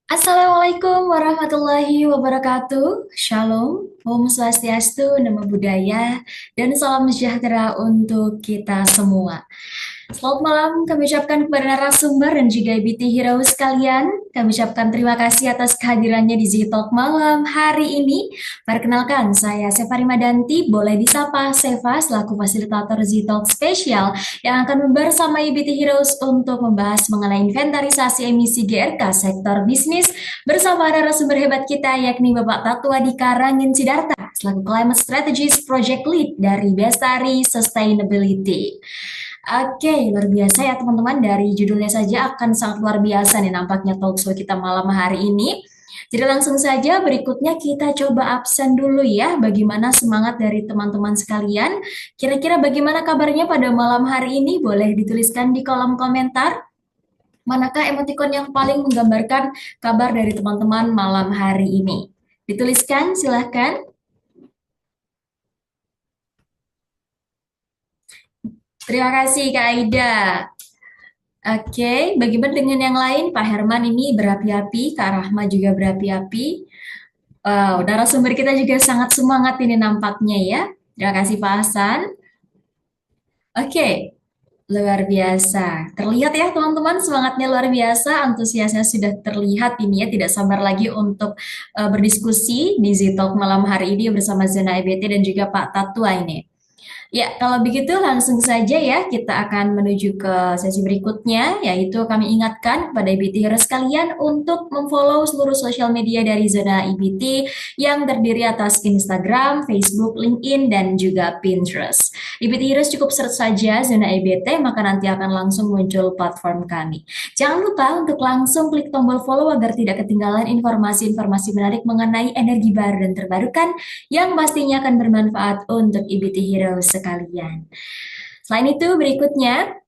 Assalamualaikum warahmatullahi wabarakatuh. Shalom, Om Swastiastu, Namo Buddhaya, dan salam sejahtera untuk kita semua. Selamat malam kami ucapkan kepada narasumber dan juga IBT Hero sekalian. Kami ucapkan terima kasih atas kehadirannya di Z-Talk malam hari ini. Perkenalkan, saya Seva Rimadanti, boleh disapa Seva selaku fasilitator Z-Talk spesial yang akan bersama IBT Heroes untuk membahas mengenai inventarisasi emisi GRK sektor bisnis bersama narasumber hebat kita yakni Bapak Tatwa di Karangin Sidarta selaku Climate Strategist Project Lead dari Bestari Sustainability. Oke, luar biasa ya teman-teman. Dari judulnya saja akan sangat luar biasa nih nampaknya talkshow kita malam hari ini. Jadi langsung saja berikutnya kita coba absen dulu ya. Bagaimana semangat dari teman-teman sekalian? Kira-kira bagaimana kabarnya pada malam hari ini? Boleh dituliskan di kolom komentar. Manakah emotikon yang paling menggambarkan kabar dari teman-teman malam hari ini? Dituliskan, silahkan. Terima kasih Kak Aida. Oke, bagaimana dengan yang lain? Pak Herman ini berapi-api, Kak Rahma juga berapi-api. Wow, narasumber kita juga sangat semangat ini nampaknya ya. Terima kasih Pak Hasan. Oke, luar biasa. Terlihat ya teman-teman, semangatnya luar biasa, antusiasnya sudah terlihat ini ya, tidak sabar lagi untuk berdiskusi di Z-Talk malam hari ini bersama Zona EBT dan juga Pak Tatua ini. Ya, kalau begitu langsung saja ya kita akan menuju ke sesi berikutnya, yaitu kami ingatkan kepada IBT Heroes sekalian untuk memfollow seluruh sosial media dari Zona IBT yang terdiri atas Instagram, Facebook, LinkedIn, dan juga Pinterest. IBT Heroes cukup search saja Zona IBT, maka nanti akan langsung muncul platform kami. Jangan lupa untuk langsung klik tombol follow agar tidak ketinggalan informasi-informasi menarik mengenai energi baru dan terbarukan yang pastinya akan bermanfaat untuk IBT Heroes sekalian. Selain itu, berikutnya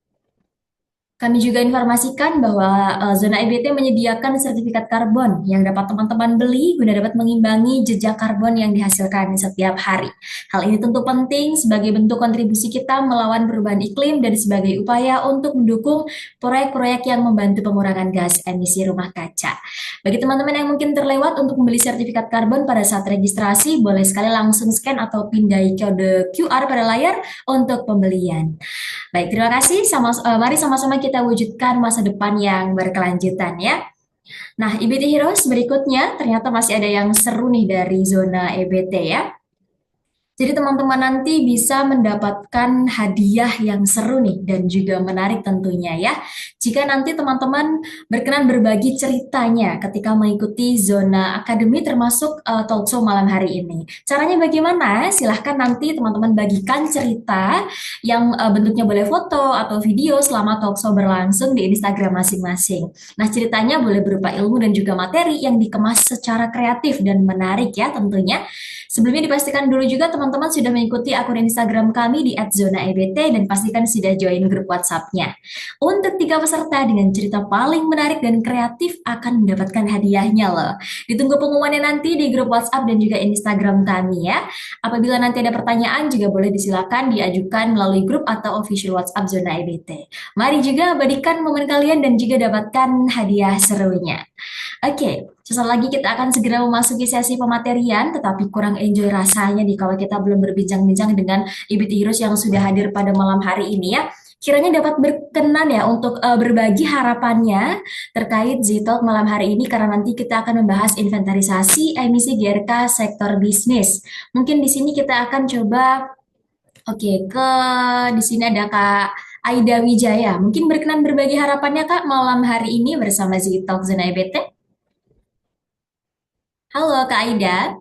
kami juga informasikan bahwa Zona EBT menyediakan sertifikat karbon yang dapat teman-teman beli guna dapat mengimbangi jejak karbon yang dihasilkan setiap hari. Hal ini tentu penting sebagai bentuk kontribusi kita melawan perubahan iklim dan sebagai upaya untuk mendukung proyek-proyek yang membantu pengurangan gas emisi rumah kaca. Bagi teman-teman yang mungkin terlewat untuk membeli sertifikat karbon pada saat registrasi, boleh sekali langsung scan atau pindai kode QR pada layar untuk pembelian. Baik, terima kasih. Mari sama-sama kita wujudkan masa depan yang berkelanjutan ya. Nah, IBT Heroes berikutnya ternyata masih ada yang seru nih dari zona EBT ya. Jadi teman-teman nanti bisa mendapatkan hadiah yang seru nih dan juga menarik tentunya ya. Jika nanti teman-teman berkenan berbagi ceritanya ketika mengikuti zona akademi termasuk talkshow malam hari ini. Caranya bagaimana? Silahkan nanti teman-teman bagikan cerita yang bentuknya boleh foto atau video selama talkshow berlangsung di Instagram masing-masing. Nah ceritanya boleh berupa ilmu dan juga materi yang dikemas secara kreatif dan menarik ya tentunya. Sebelumnya dipastikan dulu juga teman-teman sudah mengikuti akun Instagram kami di @zonaebt dan pastikan sudah join grup WhatsApp-nya. Untuk 3 peserta dengan cerita paling menarik dan kreatif akan mendapatkan hadiahnya loh. Ditunggu pengumumannya nanti di grup WhatsApp dan juga Instagram kami ya. Apabila nanti ada pertanyaan juga boleh disilakan diajukan melalui grup atau official WhatsApp Zona EBT. Mari juga abadikan momen kalian dan juga dapatkan hadiah serunya. Oke, sesaat lagi kita akan segera memasuki sesi pematerian, tetapi kurang enjoy rasanya nih kalau kita belum berbincang-bincang dengan IBT Heroes yang sudah hadir pada malam hari ini ya. Kiranya dapat berkenan ya untuk berbagi harapannya terkait Z-Talk malam hari ini karena nanti kita akan membahas inventarisasi emisi GRK sektor bisnis. Mungkin di sini kita akan coba oke, di sini ada Kak Aida Wijaya. Mungkin berkenan berbagi harapannya Kak malam hari ini bersama Z-Talk Zona EBT. Halo Kak Aida,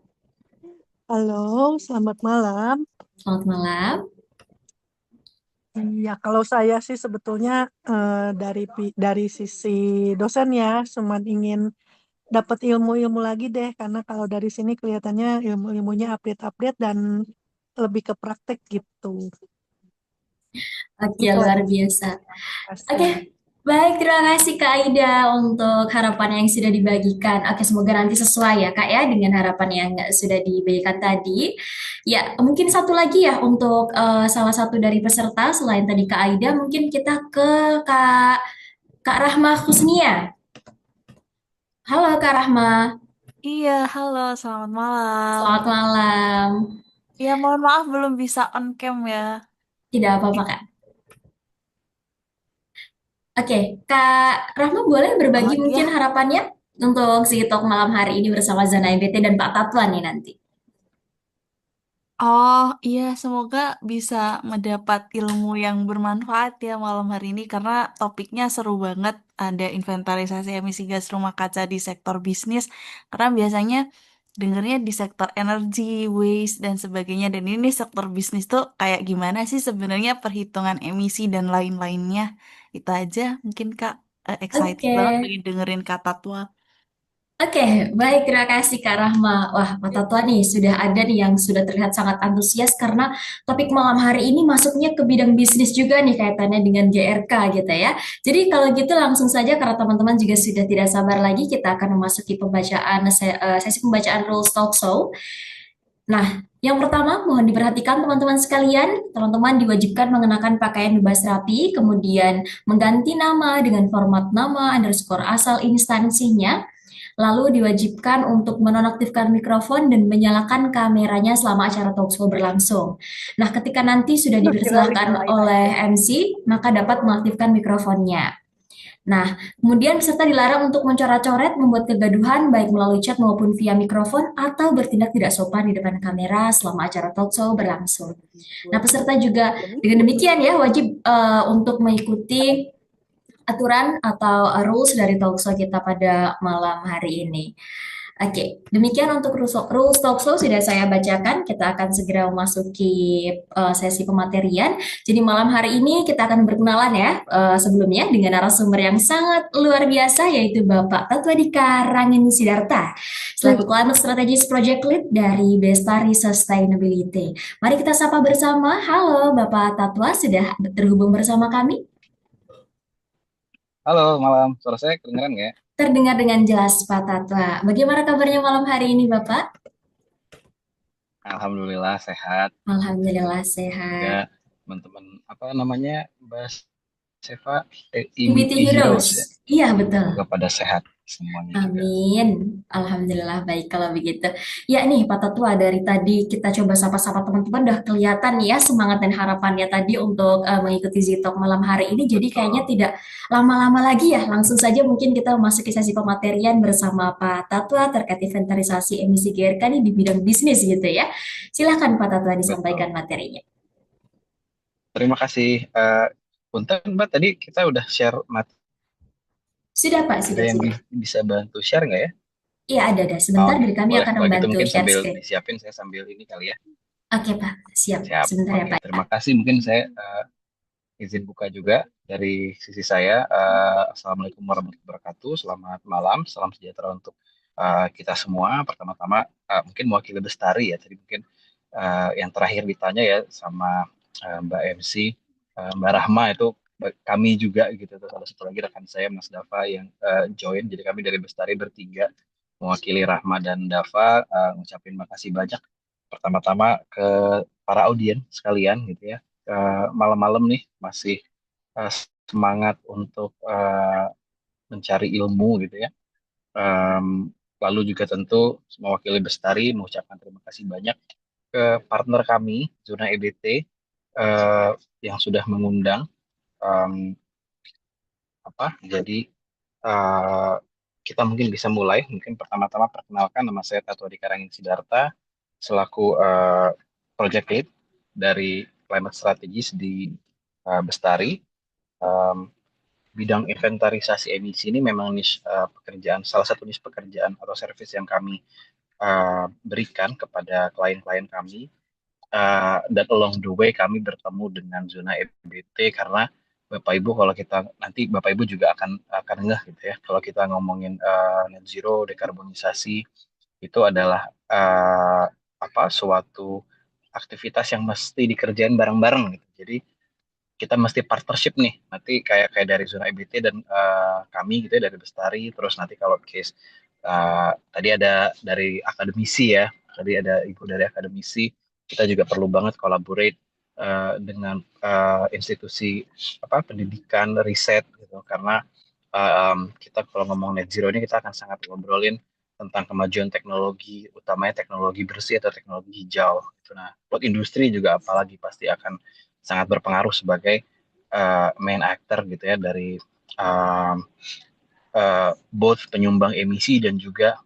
Halo, selamat malam. selamat malam. Iya, kalau saya sih sebetulnya dari sisi dosen ya, cuma ingin dapat ilmu-ilmu lagi deh, karena kalau dari sini kelihatannya ilmu-ilmunya update-update dan lebih ke praktek gitu. Oke, Itu luar aja sih. biasa. Terima Oke, kasih. baik terima kasih Kak Aida untuk harapan yang sudah dibagikan. Oke, semoga nanti sesuai ya Kak ya dengan harapan yang sudah dibagikan tadi. Ya, mungkin satu lagi ya untuk salah satu dari peserta selain tadi Kak Aida, mungkin kita ke Kak Kak Rahma Husnia. Halo Kak Rahma. Iya, halo, selamat malam. Selamat malam. Ya, mohon maaf belum bisa on cam ya. Tidak apa-apa, Kak. Oke, Kak Rahma boleh berbagi Oh mungkin iya, harapannya untuk si talk malam hari ini bersama Zona EBT dan Pak Tatwa nih nanti. oh iya, semoga bisa mendapat ilmu yang bermanfaat ya malam hari ini karena topiknya seru banget. Ada inventarisasi emisi gas rumah kaca di sektor bisnis. Karena biasanya dengernya di sektor energi, waste, dan sebagainya. Dan ini sektor bisnis tuh kayak gimana sih sebenarnya perhitungan emisi dan lain-lainnya. Itu aja mungkin Kak. Excited Oke. banget pengen dengerin kata tua. Oke, baik. Terima kasih Kak Rahma. Wah, Pak Tatwa nih sudah ada nih yang sudah terlihat sangat antusias karena topik malam hari ini masuknya ke bidang bisnis juga nih kaitannya dengan GRK gitu ya. Jadi kalau gitu langsung saja karena teman-teman juga sudah tidak sabar lagi kita akan memasuki pembacaan sesi pembacaan rules talk show. Nah, yang pertama mohon diperhatikan teman-teman sekalian, teman-teman diwajibkan mengenakan pakaian bebas rapi, kemudian mengganti nama dengan format nama underscore asal instansinya. Lalu diwajibkan untuk menonaktifkan mikrofon dan menyalakan kameranya selama acara talkshow berlangsung. Nah, ketika nanti sudah Kira dipersilakan nyalain oleh aja. MC, maka dapat mengaktifkan mikrofonnya. Nah, kemudian peserta dilarang untuk mencoret-coret, membuat kegaduhan, baik melalui chat maupun via mikrofon, atau bertindak tidak sopan di depan kamera selama acara talkshow berlangsung. Nah, peserta juga dengan demikian ya wajib untuk mengikuti aturan atau rules dari talkshow kita pada malam hari ini. Oke, demikian untuk rules talkshow sudah saya bacakan. Kita akan segera memasuki sesi pematerian. Jadi malam hari ini kita akan berkenalan ya sebelumnya dengan narasumber yang sangat luar biasa yaitu Bapak Tatwadika Rangin Sidarta selaku Climate Strategist Project Lead dari Bestari Sustainability. Mari kita sapa bersama. Halo Bapak Tatwa, sudah terhubung bersama kami? Halo, malam. Suara saya kedengeran nggak ya? Terdengar dengan jelas Pak Tatwa. Bagaimana kabarnya malam hari ini Bapak? Alhamdulillah sehat. Alhamdulillah Semoga sehat. teman-teman apa namanya Mbak Seva EBT EBT Heroes. Heroes ya. Iya betul. Semoga pada sehat semuanya juga. Amin. Alhamdulillah baik kalau begitu. Ya nih Pak Tetua dari tadi kita coba sapa-sapa teman-teman udah kelihatan nih ya semangat dan harapannya tadi untuk mengikuti Zitalk malam hari ini. Jadi kayaknya Betul. tidak lama-lama lagi ya. Langsung saja mungkin kita memasuki sesi pematerian bersama Pak Tatwa terkait inventarisasi emisi GRK nih di bidang bisnis gitu ya. Silahkan Pak Tatwa Betul. disampaikan materinya. Terima kasih. Punten Mbak, tadi kita udah share materi. Sudah Pak, Ada sudah, yang sudah. bisa bantu share nggak ya? Iya ada. Sebentar Oke, dari kami boleh. akan Kalau gitu membantu mungkin share sambil screen. disiapin, saya sambil ini kali ya. Oke Pak, siap. Siap. Sebentar ya Oke, Pak. terima kasih. Mungkin saya izin buka juga dari sisi saya. Assalamualaikum warahmatullahi wabarakatuh. Selamat malam, salam sejahtera untuk kita semua. Pertama-tama mungkin mewakili Bestari ya. Tadi mungkin yang terakhir ditanya ya sama Mbak MC, Mbak Rahma itu kami juga gitu. Terus ada satu lagi rekan saya Mas Dava yang join. Jadi kami dari Bestari bertiga mewakili Rahma dan Dava ngucapin makasih banyak pertama-tama ke para audien sekalian gitu ya. Malam-malam nih masih eh, semangat untuk mencari ilmu gitu ya. Em, Lalu juga tentu mewakili Bestari mengucapkan terima kasih banyak ke partner kami Zona EBT eh, yang sudah mengundang. Em, jadi eh, kita mungkin bisa mulai. Mungkin pertama-tama perkenalkan nama saya Tato Adi Karangin Sidarta selaku Project Lead dari Climate Strategist di Bestari. Em, Bidang inventarisasi emisi ini memang pekerjaan, salah satu niche pekerjaan atau service yang kami berikan kepada klien-klien kami. Dan along the way kami bertemu dengan zona EBT karena Bapak Ibu, kalau kita nanti Bapak Ibu juga akan ngeh gitu ya, kalau kita ngomongin net zero dekarbonisasi itu adalah suatu aktivitas yang mesti dikerjain bareng-bareng gitu. Jadi kita mesti partnership nih, nanti kayak kayak dari zona EBT dan kami gitu ya dari Bestari. Terus nanti kalau case tadi ada dari akademisi ya, tadi ada ibu dari akademisi, kita juga perlu banget collaborate dengan institusi pendidikan riset gitu karena kita kalau ngomong net zero ini kita akan sangat ngobrolin tentang kemajuan teknologi, utamanya teknologi bersih atau teknologi hijau. Gitu. Nah, buat industri juga apalagi pasti akan sangat berpengaruh sebagai main actor gitu ya dari um, both penyumbang emisi dan juga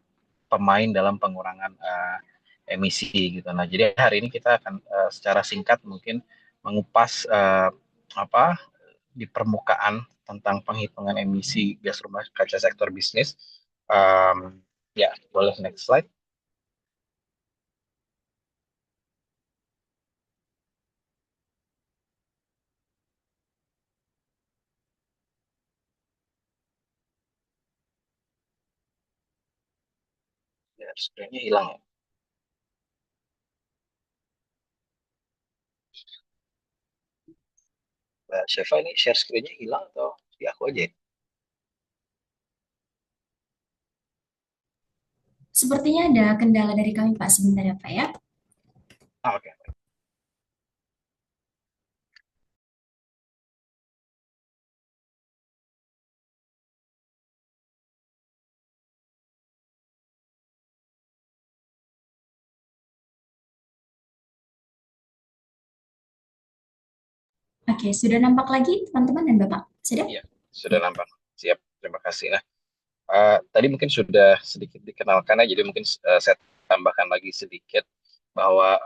pemain dalam pengurangan emisi gitu. Nah, jadi hari ini kita akan secara singkat mungkin mengupas apa di permukaan tentang penghitungan emisi gas rumah kaca sektor bisnis. Um, ya, boleh next slide. Ya, screen-nya hilang ya. Mbak Sheva ini share screen-nya hilang atau di aku aja ya? Sepertinya ada kendala dari kami, Pak. Sebentar ya, Pak ya. Oke. Oke, sudah nampak lagi teman-teman dan Bapak? Sudah? Iya, sudah nampak. Siap, terima kasih. Nah, tadi mungkin sudah sedikit dikenalkan ya, jadi mungkin saya tambahkan lagi sedikit bahwa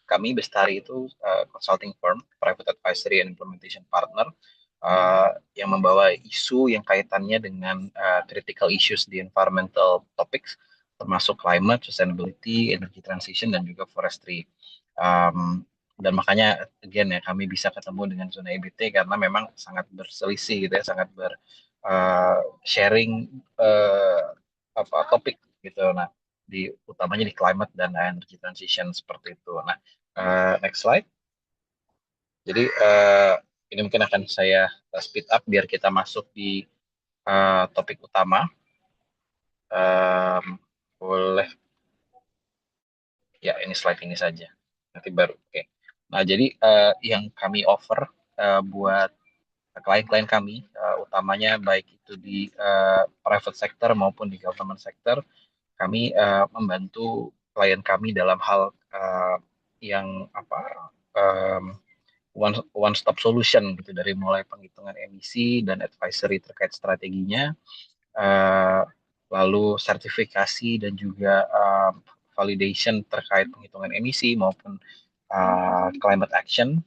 kami Bestari itu consulting firm, private advisory and implementation partner yang membawa isu yang kaitannya dengan critical issues di environmental topics, termasuk climate, sustainability, energy transition, dan juga forestry. Um, dan makanya, again ya, kami bisa ketemu dengan zona EBT karena memang sangat berselisih gitu ya, sangat sharing topik gitu. Nah, utamanya di climate dan energy transition seperti itu. Nah, next slide. Jadi ini mungkin akan saya speed up biar kita masuk di topik utama. Boleh ya, ini slide ini saja. Nanti baru. Oke. Nah, jadi yang kami offer buat klien-klien kami, utamanya baik itu di private sector maupun di government sector, kami membantu klien kami dalam hal yang um, one stop solution gitu, dari mulai penghitungan emisi dan advisory terkait strateginya, uh, lalu sertifikasi dan juga validation terkait penghitungan emisi maupun climate action,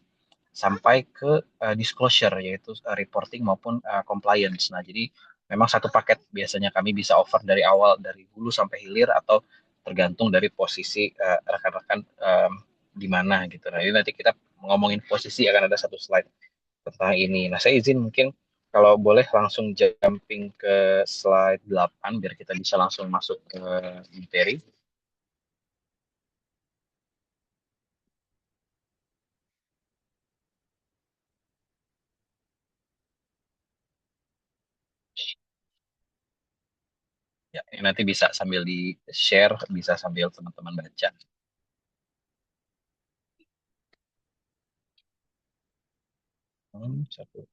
sampai ke disclosure, yaitu reporting maupun compliance. Nah, jadi memang satu paket biasanya kami bisa offer dari awal, dari hulu sampai hilir, atau tergantung dari posisi rekan-rekan di mana gitu. Nah, ini nanti kita ngomongin posisi akan ada satu slide tentang ini. Nah, saya izin mungkin kalau boleh langsung jumping ke slide 8 biar kita bisa langsung masuk ke materi. Ya, ini nanti bisa sambil di-share, bisa sambil teman-teman baca. Satu.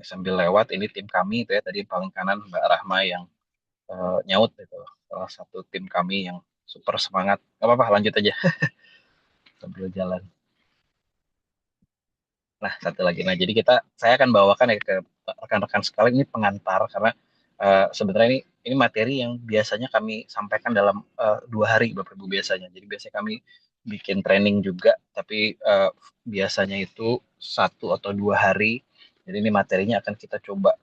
Sambil lewat, ini tim kami itu ya, tadi paling kanan Mbak Rahma yang nyaut itu, salah satu tim kami yang super semangat. Gak apa-apa, lanjut aja sambil jalan. Nah, satu lagi. Nah, jadi saya akan bawakan ya ke rekan-rekan sekalian, ini pengantar karena sebenarnya ini materi yang biasanya kami sampaikan dalam 2 hari, Bapak Ibu, biasanya. Jadi biasanya kami bikin training juga, tapi biasanya itu 1 atau 2 hari. Jadi ini materinya akan kita coba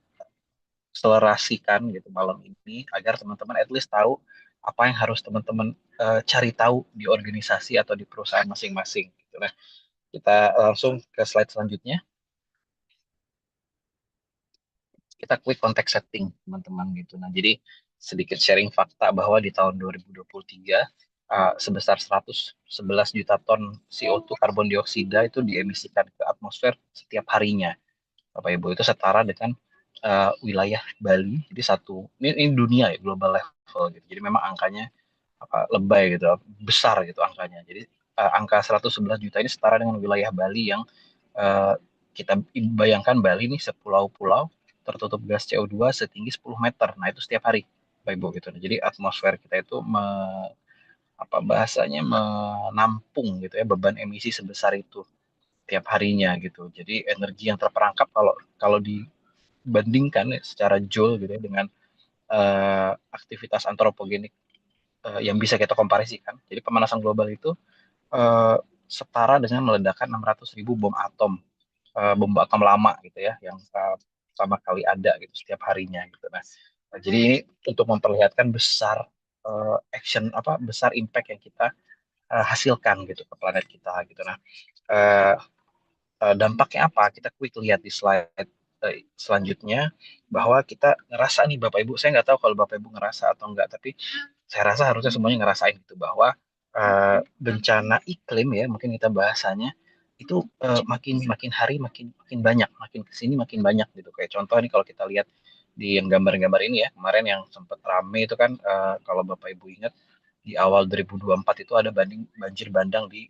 akselerasikan gitu malam ini agar teman-teman at least tahu apa yang harus teman-teman cari tahu di organisasi atau di perusahaan masing-masing gitu. Nah, kita langsung ke slide selanjutnya. Kita klik context setting teman-teman gitu. Nah, jadi sedikit sharing fakta bahwa di tahun 2023 sebesar 111 juta ton CO2 karbon dioksida itu diemisikan ke atmosfer setiap harinya. Bapak Ibu, itu setara dengan wilayah Bali. Jadi ini dunia ya, global level gitu. Jadi memang angkanya lebay gitu, besar gitu angkanya. Jadi angka 111 juta ini setara dengan wilayah Bali yang kita bayangkan Bali ini sepulau-pulau, tertutup gas CO2 setinggi 10 meter. Nah, itu setiap hari, Bapak Ibu gitu. Jadi atmosfer kita itu apa bahasanya menampung gitu ya beban emisi sebesar itu tiap harinya gitu. Jadi energi yang terperangkap kalau kalau dibandingkan ya, secara joule gitu ya dengan aktivitas antropogenik yang bisa kita komparisikan. Jadi pemanasan global itu eh, setara dengan meledakkan 600.000 bom atom, bom atom lama gitu ya, yang pertama kali ada gitu setiap harinya gitu. Nah, jadi ini untuk memperlihatkan besar action apa besar impact yang kita hasilkan gitu ke planet kita gitu. Nah, eh, dampaknya apa? Kita quick lihat di slide selanjutnya bahwa kita ngerasa nih Bapak Ibu, saya nggak tahu kalau Bapak Ibu ngerasa atau enggak, tapi saya rasa harusnya semuanya ngerasain gitu bahwa bencana iklim ya mungkin kita bahasanya itu makin makin hari makin makin banyak, makin kesini makin banyak gitu. Kayak contoh nih kalau kita lihat di yang gambar-gambar ini ya kemarin yang sempat rame itu kan kalau Bapak Ibu ingat di awal 2024 itu ada banjir bandang di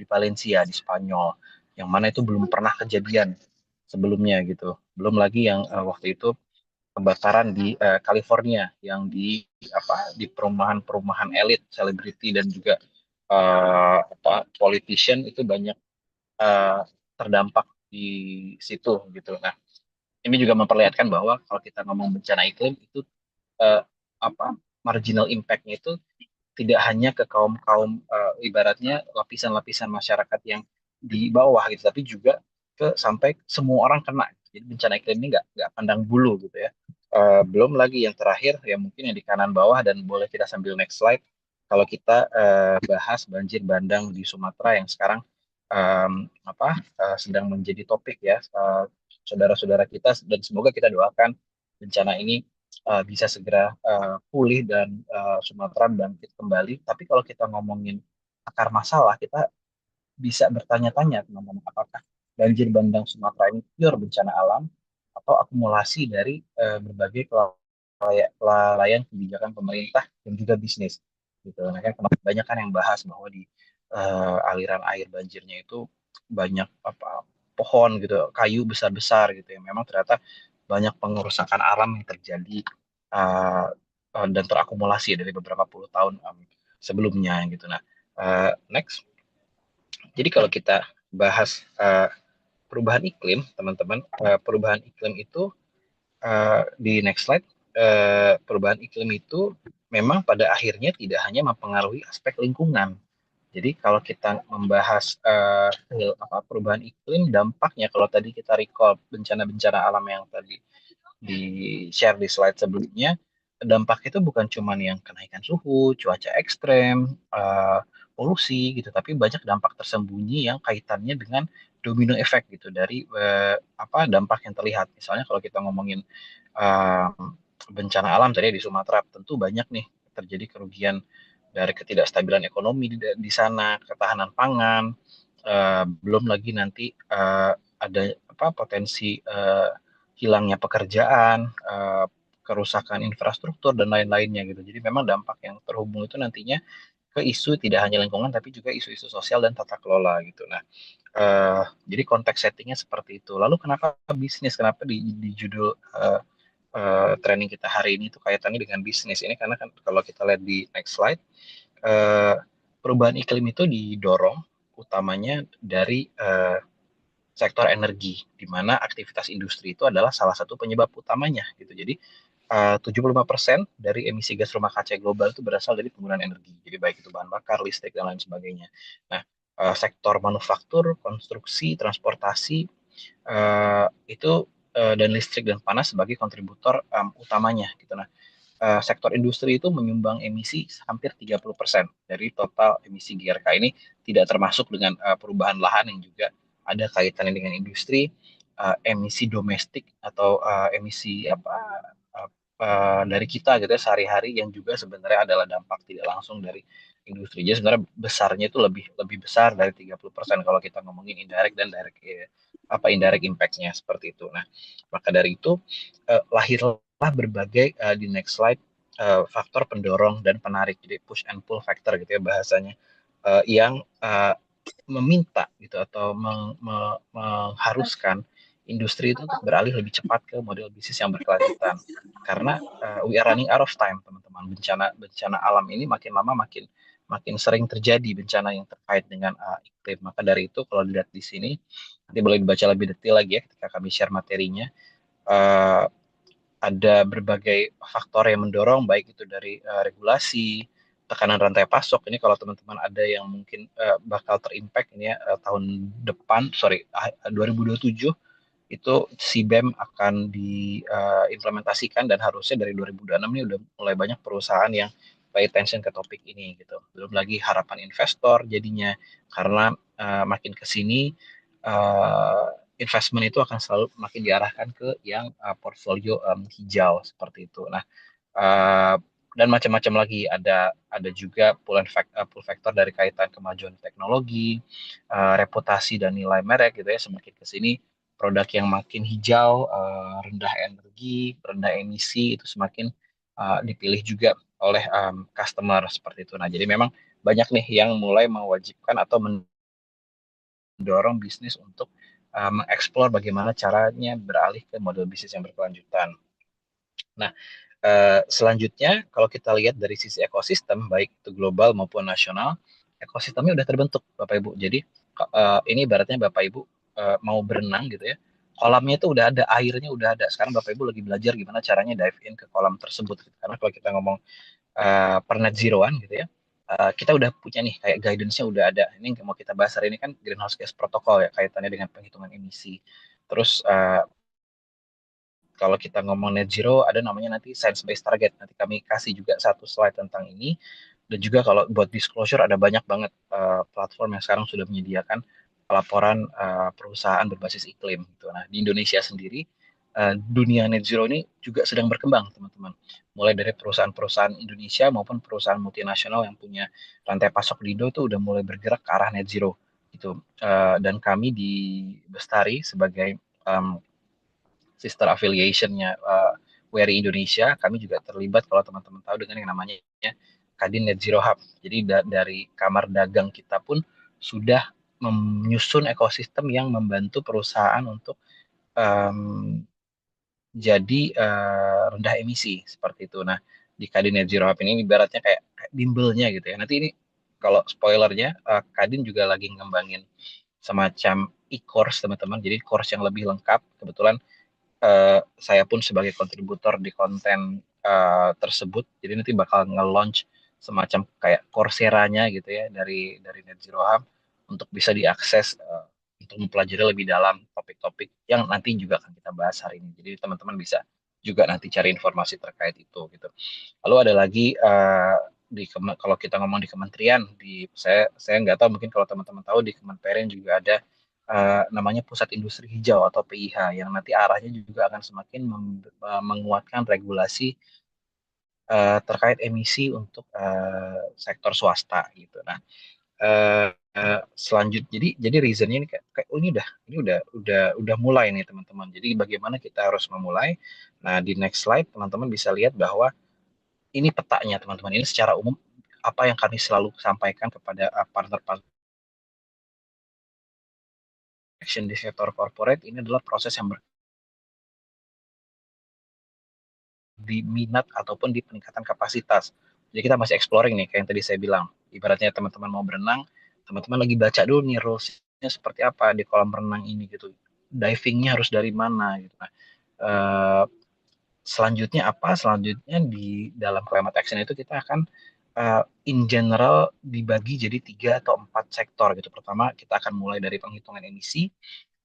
Valencia di Spanyol yang mana itu belum pernah kejadian sebelumnya gitu. Belum lagi yang waktu itu kebakaran di California yang di perumahan-perumahan elit, selebriti dan juga politician itu banyak eh, terdampak di situ gitu. Nah, ini juga memperlihatkan bahwa kalau kita ngomong bencana iklim itu eh, apa marginal impact-nya itu tidak hanya ke kaum-kaum ibaratnya lapisan-lapisan masyarakat yang di bawah gitu, tapi juga sampai semua orang kena. Jadi bencana iklim ini nggak pandang bulu gitu ya. Belum lagi yang terakhir yang mungkin yang di kanan bawah dan boleh kita sambil next slide. Kalau kita bahas banjir bandang di Sumatera yang sekarang sedang menjadi topik ya, saudara-saudara kita dan semoga kita doakan bencana ini bisa segera pulih dan Sumatera bangkit kembali. Tapi kalau kita ngomongin akar masalah, kita bisa bertanya-tanya teman-teman apakah banjir bandang Sumatera ini pure bencana alam atau akumulasi dari berbagai kelalaian kebijakan pemerintah dan juga bisnis gitu. Nah, kan kemarin banyak kan yang bahas bahwa di aliran air banjirnya itu banyak pohon gitu, kayu besar-besar gitu ya. Memang ternyata banyak pengerusakan alam yang terjadi dan terakumulasi dari beberapa puluh tahun sebelumnya gitu. Nah, next. Jadi kalau kita bahas perubahan iklim, teman-teman, perubahan iklim itu di next slide, perubahan iklim itu memang pada akhirnya tidak hanya mempengaruhi aspek lingkungan. Jadi kalau kita membahas perubahan iklim, dampaknya kalau tadi kita recall bencana-bencana alam yang tadi di share di slide sebelumnya, dampak itu bukan cuma yang kenaikan suhu, cuaca ekstrem, polusi gitu, tapi banyak dampak tersembunyi yang kaitannya dengan domino efek gitu dari dampak yang terlihat. Misalnya kalau kita ngomongin eh, bencana alam tadi di Sumatera, tentu banyak nih terjadi kerugian dari ketidakstabilan ekonomi di sana, ketahanan pangan, belum lagi nanti ada potensi hilangnya pekerjaan, kerusakan infrastruktur dan lain-lainnya gitu. Jadi memang dampak yang terhubung itu nantinya ke isu tidak hanya lingkungan tapi juga isu-isu sosial dan tata kelola gitu. Nah, jadi konteks settingnya seperti itu. Lalu kenapa bisnis? Kenapa di judul training kita hari ini itu kaitannya dengan bisnis ini? Karena kan kalau kita lihat di next slide, eh, perubahan iklim itu didorong utamanya dari sektor energi, di mana aktivitas industri itu adalah salah satu penyebab utamanya gitu. Jadi 75% dari emisi gas rumah kaca global itu berasal dari penggunaan energi. Jadi baik itu bahan bakar, listrik dan lain sebagainya. Nah, sektor manufaktur, konstruksi, transportasi itu dan listrik dan panas sebagai kontributor utamanya gitu. Nah, sektor industri itu menyumbang emisi hampir 30% dari total emisi GRK ini tidak termasuk dengan perubahan lahan yang juga ada kaitannya dengan industri, emisi domestik atau emisi dari kita gitu ya sehari-hari yang juga sebenarnya adalah dampak tidak langsung dari industri. Jadi sebenarnya besarnya itu lebih lebih besar dari 30% kalau kita ngomongin indirect dan direct indirect impact-nya seperti itu. Nah, maka dari itu lahirlah berbagai di next slide faktor pendorong dan penarik jadi push and pull factor gitu ya bahasanya yang meminta gitu atau mengharuskan industri itu untuk beralih lebih cepat ke model bisnis yang berkelanjutan. Karena we are running out of time, teman-teman. Bencana alam ini makin lama makin sering terjadi bencana yang terkait dengan iklim. Maka dari itu kalau dilihat di sini, nanti boleh dibaca lebih detail lagi ya ketika kami share materinya. Uh, ada berbagai faktor yang mendorong, baik itu dari regulasi, tekanan rantai pasok. Ini kalau teman-teman ada yang mungkin bakal terimpact ini ya, tahun depan, 2027 itu si BEM akan diimplementasikan, dan harusnya dari 2026 ini udah mulai banyak perusahaan yang pay attention ke topik ini gitu. Belum lagi harapan investor jadinya, karena makin ke sini uh, investment itu akan selalu makin diarahkan ke yang portfolio hijau seperti itu. Nah, uh, dan macam-macam lagi, ada juga pull factor dari kaitan kemajuan teknologi, reputasi dan nilai merek gitu ya. Semakin ke sini produk yang makin hijau, rendah energi, rendah emisi itu semakin dipilih juga oleh customer seperti itu. Nah, jadi memang banyak nih yang mulai mewajibkan atau mendorong bisnis untuk mengeksplor bagaimana caranya beralih ke model bisnis yang berkelanjutan. Nah, selanjutnya kalau kita lihat dari sisi ekosistem, baik itu global maupun nasional, ekosistemnya udah terbentuk, Bapak Ibu. Jadi ini ibaratnya Bapak Ibu mau berenang gitu ya, kolamnya itu udah ada, airnya udah ada. Sekarang Bapak Ibu lagi belajar gimana caranya dive in ke kolam tersebut. Gitu. Karena kalau kita ngomong per net zeroan gitu ya, kita udah punya nih kayak guidance-nya udah ada. Ini yang mau kita bahas hari ini kan greenhouse gas protocol ya, kaitannya dengan penghitungan emisi. Terus kalau kita ngomong net zero, ada namanya nanti science based target. Nanti kami kasih juga satu slide tentang ini. Dan juga kalau buat disclosure, ada banyak banget platform yang sekarang sudah menyediakan laporan perusahaan berbasis iklim. Gitu. Nah, di Indonesia sendiri, dunia net zero ini juga sedang berkembang, teman-teman. Mulai dari perusahaan-perusahaan Indonesia maupun perusahaan multinasional yang punya rantai pasok di Indo itu udah mulai bergerak ke arah net zero. Gitu. Dan kami di Bestari sebagai sister affiliation-nya WRI Indonesia, kami juga terlibat kalau teman-teman tahu dengan yang namanya Kadin Net Zero Hub. Jadi dari Kamar Dagang kita pun sudah menyusun ekosistem yang membantu perusahaan untuk um, jadi rendah emisi seperti itu. Nah, di Kadin Net Zero Hub ini ibaratnya kayak bimbelnya gitu ya. Nanti ini kalau spoilernya, Kadin juga lagi ngembangin semacam e-course teman-teman. Jadi course yang lebih lengkap. Kebetulan saya pun sebagai kontributor di konten tersebut. Jadi nanti bakal nge-launch semacam kayak Coursera-nya gitu ya dari Net Zero Hub untuk bisa diakses untuk mempelajari lebih dalam topik-topik yang nanti juga akan kita bahas hari ini. Jadi teman-teman bisa juga nanti cari informasi terkait itu gitu. Lalu ada lagi kalau kita ngomong di kementerian, saya nggak tahu, mungkin kalau teman-teman tahu di Kementerian juga ada namanya Pusat Industri Hijau atau PIH, yang nanti arahnya juga akan semakin menguatkan regulasi terkait emisi untuk sektor swasta gitu. Nah, selanjutnya jadi reasonnya ini kayak oh, ini udah mulai nih teman-teman. Jadi bagaimana kita harus memulai? Nah, di next slide teman-teman bisa lihat bahwa ini petanya teman-teman. Ini secara umum apa yang kami selalu sampaikan kepada partner-partner action di sektor corporate, ini adalah proses yang di minat ataupun di peningkatan kapasitas. Jadi kita masih exploring nih, kayak yang tadi saya bilang. Ibaratnya teman-teman mau berenang, teman-teman lagi baca dulu nih rules-nya seperti apa di kolam renang ini gitu. Divingnya harus dari mana gitu. Nah, selanjutnya apa? Selanjutnya di dalam climate action itu kita akan in general dibagi jadi 3 atau 4 sektor gitu. Pertama, kita akan mulai dari penghitungan emisi,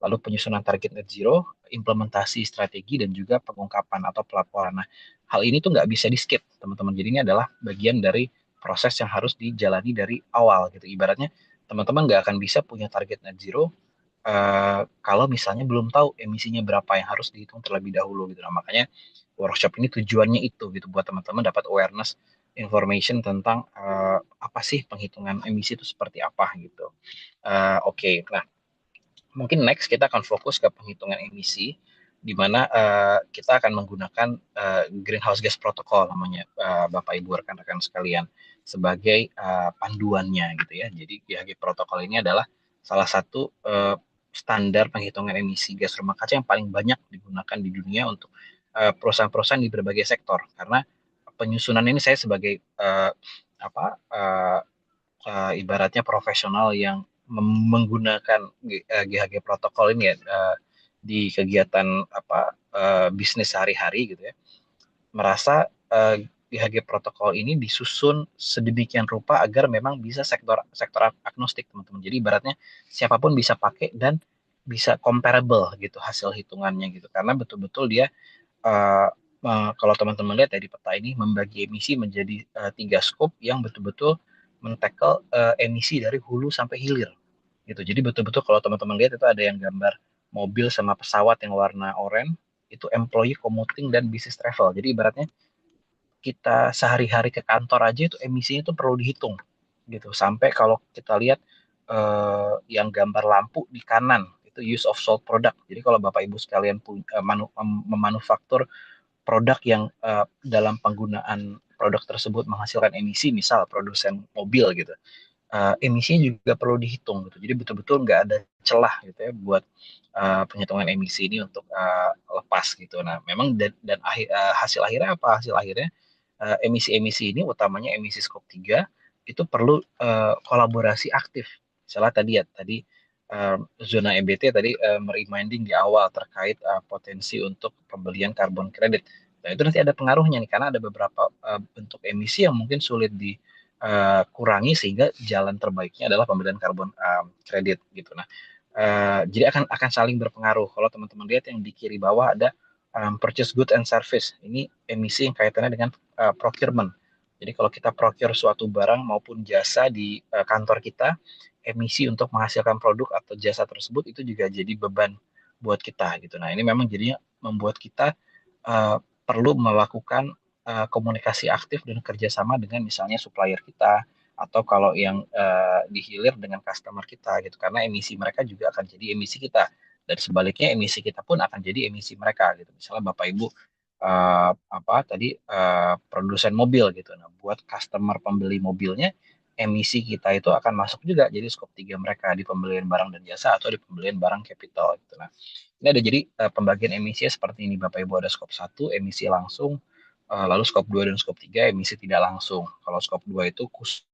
lalu penyusunan target net zero, implementasi strategi, dan juga pengungkapan atau pelaporan. Nah, hal ini tuh nggak bisa di skip, teman-teman. Jadi ini adalah bagian dari proses yang harus dijalani dari awal gitu. Ibaratnya teman-teman nggak akan bisa punya target net zero kalau misalnya belum tahu emisinya berapa, yang harus dihitung terlebih dahulu gitu. Nah, makanya workshop ini tujuannya itu gitu, buat teman-teman dapat awareness information tentang apa sih penghitungan emisi itu seperti apa gitu. Oke. Nah, mungkin next kita akan fokus ke penghitungan emisi, di mana kita akan menggunakan greenhouse gas protocol namanya, Bapak Ibu rekan-rekan sekalian, sebagai panduannya gitu ya. Jadi GHG protokol ini adalah salah satu standar penghitungan emisi gas rumah kaca yang paling banyak digunakan di dunia untuk perusahaan-perusahaan di berbagai sektor. Karena penyusunan ini saya sebagai apa ibaratnya profesional yang menggunakan GHG protokol ini ya di kegiatan bisnis sehari-hari gitu ya, merasa GHG protokol ini disusun sedemikian rupa agar memang bisa sektor agnostik teman-teman. Jadi ibaratnya siapapun bisa pakai dan bisa comparable gitu hasil hitungannya gitu. Karena betul-betul dia uh, kalau teman-teman lihat dari peta ini membagi emisi menjadi 3 skop yang betul-betul mentackle emisi dari hulu sampai hilir gitu. Jadi betul-betul kalau teman-teman lihat itu ada yang gambar mobil sama pesawat yang warna oranye, itu employee commuting dan business travel. Jadi ibaratnya kita sehari-hari ke kantor aja itu emisinya itu perlu dihitung gitu. Sampai kalau kita lihat yang gambar lampu di kanan itu use of sold product. Jadi kalau Bapak Ibu sekalian memanufaktur produk yang dalam penggunaan produk tersebut menghasilkan emisi, misal produsen mobil gitu, emisinya juga perlu dihitung gitu. Jadi betul-betul nggak ada celah gitu ya buat penghitungan emisi ini untuk lepas gitu. Nah, memang dan hasil akhirnya apa? Hasil akhirnya emisi-emisi ini utamanya emisi skop 3 itu perlu kolaborasi aktif. Misalnya tadi zona EBT tadi mereminding di awal terkait potensi untuk pembelian karbon kredit. Nah, itu nanti ada pengaruhnya nih karena ada beberapa bentuk emisi yang mungkin sulit dikurangi sehingga jalan terbaiknya adalah pembelian karbon kredit gitu. Nah, jadi akan saling berpengaruh. Kalau teman-teman lihat yang di kiri bawah ada purchase good and service. Ini emisi yang kaitannya dengan procurement. Jadi kalau kita procure suatu barang maupun jasa di kantor kita, emisi untuk menghasilkan produk atau jasa tersebut itu juga jadi beban buat kita gitu. Nah, ini memang jadinya membuat kita perlu melakukan komunikasi aktif dan kerjasama dengan misalnya supplier kita atau kalau yang di hilir dengan customer kita gitu karena emisi mereka juga akan jadi emisi kita dan sebaliknya emisi kita pun akan jadi emisi mereka gitu misalnya Bapak Ibu produsen mobil gitu nah buat customer pembeli mobilnya emisi kita itu akan masuk juga jadi skop 3 mereka di pembelian barang dan jasa atau di pembelian barang capital gitu nah ini ada jadi pembagian emisinya seperti ini Bapak Ibu ada skop 1 emisi langsung lalu skop 2 dan skop 3 emisi tidak langsung kalau skop 2 itu khusus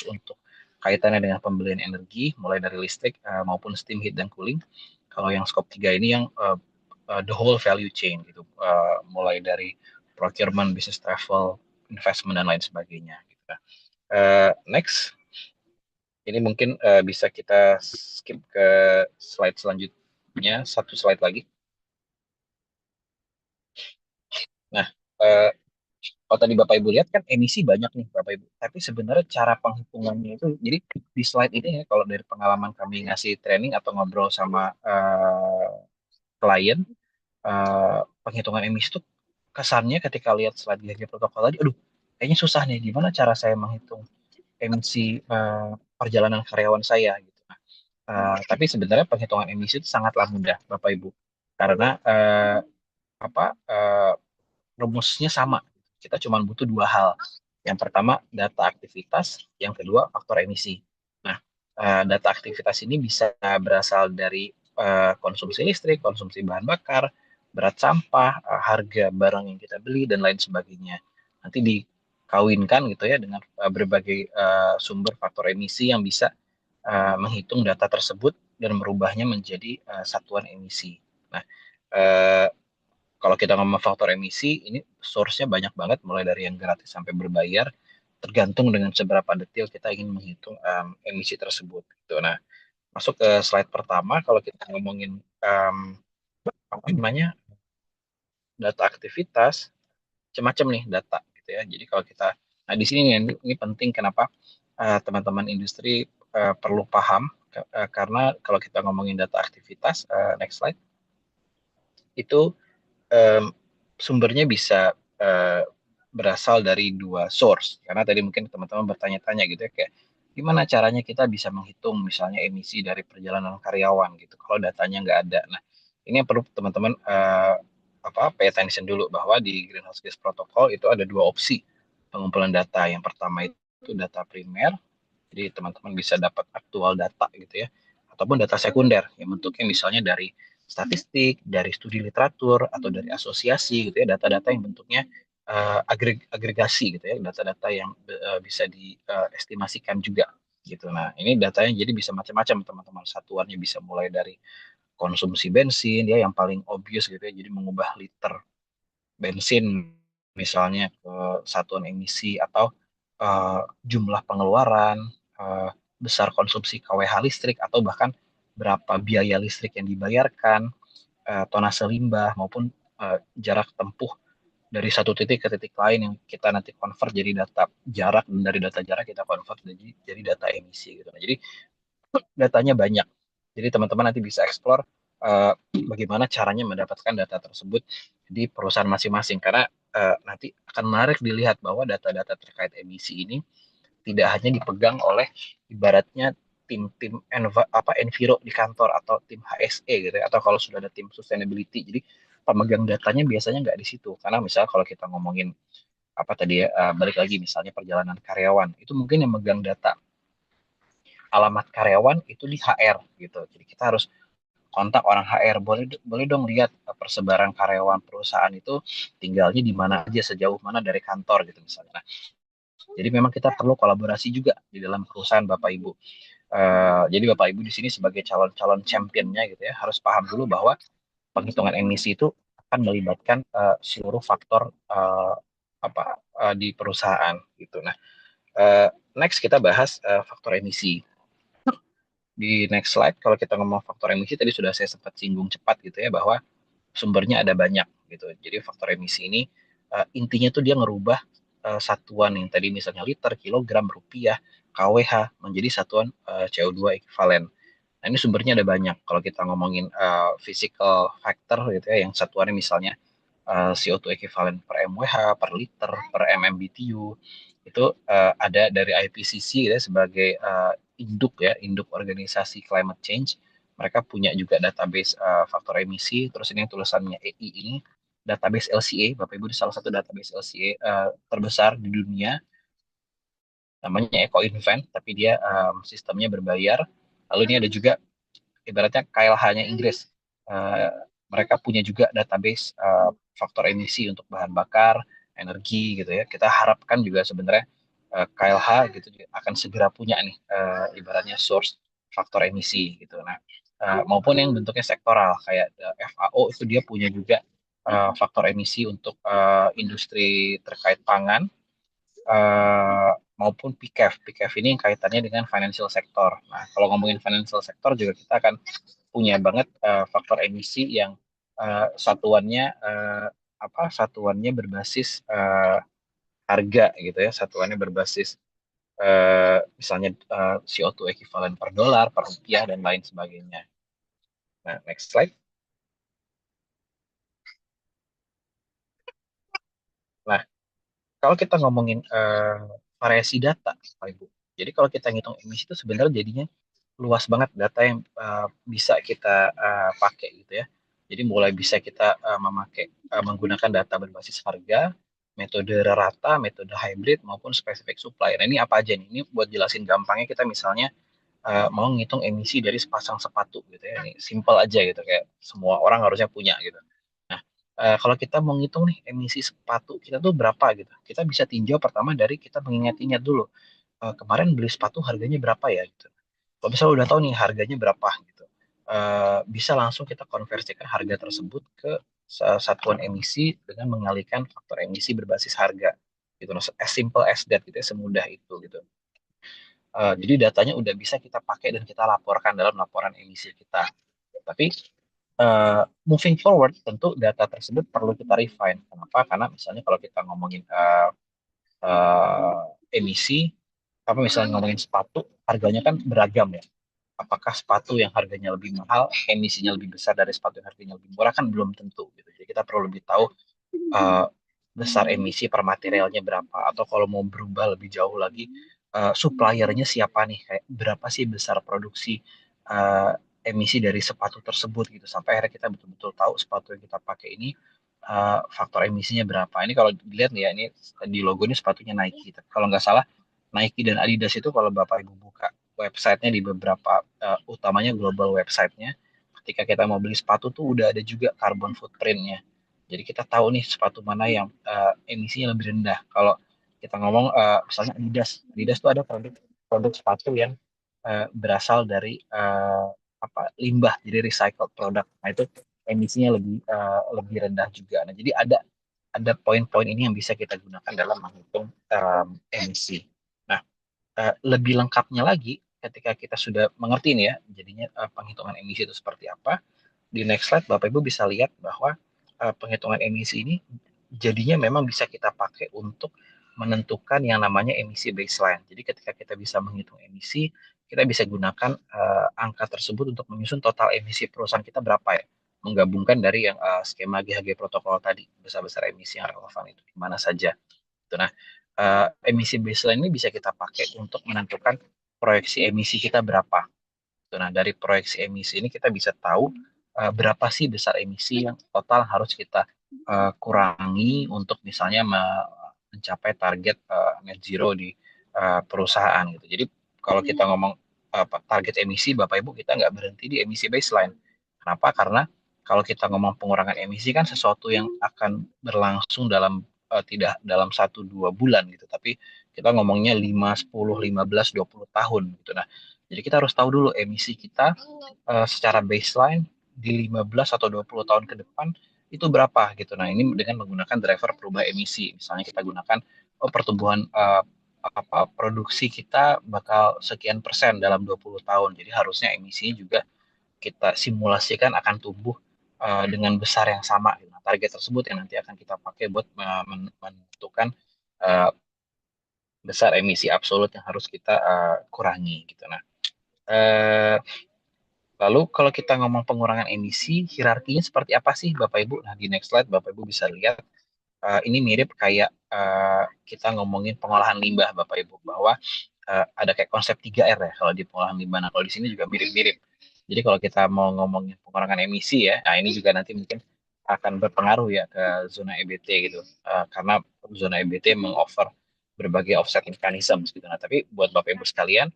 untuk kaitannya dengan pembelian energi, mulai dari listrik maupun steam heat dan cooling. Kalau yang scope 3 ini yang the whole value chain gitu, mulai dari procurement, business travel, investment dan lain sebagainya. Gitu. Next, ini mungkin bisa kita skip ke slide selanjutnya, satu slide lagi. Nah, kalau tadi Bapak Ibu lihat kan emisi banyak nih Bapak Ibu. Tapi sebenarnya cara penghitungannya itu, jadi di slide ini ya kalau dari pengalaman kami ngasih training atau ngobrol sama klien, penghitungan emisi itu kesannya ketika lihat slide GHG protokol tadi, aduh kayaknya susah nih, gimana cara saya menghitung emisi perjalanan karyawan saya gitu. Nah, tapi sebenarnya penghitungan emisi itu sangatlah mudah Bapak Ibu. Karena apa rumusnya sama. Kita cuma butuh 2 hal. Yang pertama data aktivitas, yang kedua faktor emisi. Nah, data aktivitas ini bisa berasal dari konsumsi listrik, konsumsi bahan bakar, berat sampah, harga barang yang kita beli dan lain sebagainya. Nanti dikawinkan gitu ya dengan berbagai sumber faktor emisi yang bisa menghitung data tersebut dan merubahnya menjadi satuan emisi. Nah, kalau kita ngomong faktor emisi, ini source-nya banyak banget, mulai dari yang gratis sampai berbayar, tergantung dengan seberapa detail kita ingin menghitung emisi tersebut. Gitu. Nah, masuk ke slide pertama, kalau kita ngomongin apa namanya data aktivitas, macam-macam nih data, gitu ya. Jadi kalau kita, nah di sini nih, ini penting kenapa teman-teman industri perlu paham, karena kalau kita ngomongin data aktivitas, next slide, itu um, sumbernya bisa berasal dari 2 source. Karena tadi mungkin teman-teman bertanya-tanya gitu ya, kayak gimana caranya kita bisa menghitung misalnya emisi dari perjalanan karyawan gitu, kalau datanya nggak ada. Nah, ini yang perlu teman-teman pay attention dulu bahwa di Greenhouse Gas Protocol itu ada 2 opsi pengumpulan data. Yang pertama itu data primer, jadi teman-teman bisa dapat aktual data gitu ya, atau ataupun data sekunder yang bentuknya misalnya dari statistik, dari studi literatur atau dari asosiasi gitu ya, data-data yang bentuknya agregasi gitu ya, data-data yang bisa diestimasikan juga gitu. Nah, ini datanya jadi bisa macam-macam teman-teman. Satuannya bisa mulai dari konsumsi bensin ya yang paling obvious gitu ya. Jadi mengubah liter bensin misalnya ke satuan emisi atau jumlah pengeluaran, eh, besar konsumsi kWh listrik atau bahkan berapa biaya listrik yang dibayarkan, tonase limbah maupun jarak tempuh dari satu titik ke titik lain yang kita nanti convert jadi data jarak, dan dari data jarak kita convert jadi data emisi gitu. Nah, jadi datanya banyak. Jadi teman-teman nanti bisa explore bagaimana caranya mendapatkan data tersebut di perusahaan masing-masing karena nanti akan menarik dilihat bahwa data-data terkait emisi ini tidak hanya dipegang oleh ibaratnya tim-tim enviro di kantor atau tim HSE gitu ya, atau kalau sudah ada tim sustainability. Jadi pemegang datanya biasanya nggak di situ karena misalnya kalau kita ngomongin apa tadi ya, balik lagi misalnya perjalanan karyawan itu mungkin yang megang data alamat karyawan itu di HR gitu. Jadi kita harus kontak orang HR, boleh boleh dong lihat persebaran karyawan perusahaan itu tinggalnya di mana aja, sejauh mana dari kantor gitu misalnya. Nah, jadi memang kita perlu kolaborasi juga di dalam perusahaan Bapak Ibu. Jadi Bapak Ibu di sini sebagai calon-calon championnya gitu ya harus paham dulu bahwa penghitungan emisi itu akan melibatkan seluruh faktor di perusahaan gitu. Nah, next kita bahas faktor emisi. Di next slide, kalau kita ngomong faktor emisi, tadi sudah saya sempat singgung cepat gitu ya, bahwa sumbernya ada banyak gitu. Jadi faktor emisi ini intinya tuh dia ngerubah satuan yang tadi misalnya liter, kilogram, rupiah, kWh menjadi satuan CO2 ekivalen. Nah ini sumbernya ada banyak. Kalau kita ngomongin physical factor gitu ya, yang satuannya misalnya CO2 ekivalen per MWH, per liter, per MMBTU, itu ada dari IPCC ya, sebagai induk ya, induk organisasi climate change. Mereka punya juga database faktor emisi. Terus ini tulisannya EI ini database LCA, Bapak Ibu, di salah satu database LCA terbesar di dunia, namanya EcoInvent, tapi dia sistemnya berbayar. Lalu ini ada juga ibaratnya KLH-nya Inggris. Uh, Mereka punya juga database faktor emisi untuk bahan bakar, energi gitu ya. Kita harapkan juga sebenarnya KLH gitu akan segera punya nih ibaratnya source faktor emisi gitu. Nah, maupun yang bentuknya sektoral kayak FAO itu dia punya juga faktor emisi untuk industri terkait pangan, maupun PCAF. PCAF ini yang kaitannya dengan financial sector. Nah, kalau ngomongin financial sector juga kita akan punya banget faktor emisi yang satuannya satuannya berbasis harga gitu ya, satuannya berbasis misalnya CO2 ekivalen per dolar, per rupiah dan lain sebagainya. Nah, next slide. Nah, kalau kita ngomongin variasi data, Pak Ibu. Jadi kalau kita ngitung emisi itu sebenarnya jadinya luas banget data yang bisa kita pakai gitu ya. Jadi mulai bisa kita menggunakan data berbasis harga, metode rata, metode hybrid maupun spesifik supply. Nah ini apa aja nih? Ini buat jelasin gampangnya kita misalnya mau ngitung emisi dari sepasang sepatu gitu ya. Ini simple aja gitu kayak semua orang harusnya punya gitu. Nah, kalau kita mau ngitung nih emisi sepatu kita tuh berapa gitu. Kita bisa tinjau pertama dari kita mengingat-ingat dulu. Kemarin beli sepatu harganya berapa ya gitu. Kalau misalnya udah tahu nih harganya berapa gitu, bisa langsung kita konversikan harga tersebut ke satuan emisi dengan mengalihkan faktor emisi berbasis harga gitu. Nah, as simple as that gitu ya, semudah itu gitu. Jadi datanya udah bisa kita pakai dan kita laporkan dalam laporan emisi kita. Tapi moving forward tentu data tersebut perlu kita refine. Kenapa? Karena misalnya kalau kita ngomongin emisi, apa misalnya ngomongin sepatu, harganya kan beragam ya. Apakah sepatu yang harganya lebih mahal, emisinya lebih besar dari sepatu yang harganya lebih murah kan belum tentu gitu. Jadi kita perlu lebih tahu uh, besar emisi per materialnya berapa, atau kalau mau berubah lebih jauh lagi suppliernya siapa nih, kayak berapa sih besar produksi uh, emisi dari sepatu tersebut gitu, sampai akhirnya kita betul-betul tahu sepatu yang kita pakai ini faktor emisinya berapa. Ini kalau dilihat nih ya, ini di logo ini sepatunya Nike. Tapi kalau nggak salah Nike dan Adidas itu kalau Bapak Ibu buka websitenya, di beberapa utamanya global websitenya, ketika kita mau beli sepatu tuh udah ada juga carbon footprintnya. Jadi kita tahu nih sepatu mana yang emisinya lebih rendah. Kalau kita ngomong misalnya Adidas tuh ada produk sepatu yang berasal dari limbah, jadi recycled product. Nah itu emisinya lebih rendah juga. Nah jadi ada poin-poin ini yang bisa kita gunakan dalam menghitung emisi. Nah, lebih lengkapnya lagi ketika kita sudah mengerti nih ya, jadinya penghitungan emisi itu seperti apa. Di next slide Bapak Ibu bisa lihat bahwa penghitungan emisi ini jadinya memang bisa kita pakai untuk menentukan yang namanya emisi baseline. Jadi ketika kita bisa menghitung emisi, kita bisa gunakan angka tersebut untuk menyusun total emisi perusahaan kita berapa ya. Menggabungkan dari yang skema GHG protokol tadi, besar-besar emisi yang relevan itu di mana saja. Gitu. Nah, emisi baseline ini bisa kita pakai untuk menentukan proyeksi emisi kita berapa. Gitu. Nah, dari proyeksi emisi ini kita bisa tahu berapa sih besar emisi yang total harus kita kurangi untuk misalnya mencapai target net zero di perusahaan gitu. Jadi kalau kita ngomong target emisi, Bapak Ibu, kita nggak berhenti di emisi baseline. Kenapa? Karena kalau kita ngomong pengurangan emisi kan sesuatu yang akan berlangsung tidak dalam 1-2 bulan gitu, tapi kita ngomongnya 5, 10, 15, 20 tahun gitu. Nah, jadi kita harus tahu dulu emisi kita secara baseline di 15 atau 20 tahun ke depan itu berapa gitu. Nah, ini dengan menggunakan driver perubahan emisi. Misalnya kita gunakan pertumbuhan produksi kita bakal sekian persen dalam 20 tahun. Jadi harusnya emisinya juga kita simulasikan akan tumbuh dengan besar yang sama. Nah, target tersebut yang nanti akan kita pakai buat menentukan uh, besar emisi absolut yang harus kita kurangi gitu. Nah, uh, lalu kalau kita ngomong pengurangan emisi, hierarkinya seperti apa sih Bapak Ibu? Nah, di next slide Bapak Ibu bisa lihat ini mirip kayak kita ngomongin pengolahan limbah Bapak Ibu, bahwa ada kayak konsep 3R ya kalau di pengolahan limbah. Nah, kalau di sini juga mirip-mirip. Jadi kalau kita mau ngomongin pengurangan emisi ya, nah ini juga nanti mungkin akan berpengaruh ya ke zona EBT gitu. Karena zona EBT mengoffer berbagai offset mechanism gitu. Nah, tapi buat Bapak Ibu sekalian,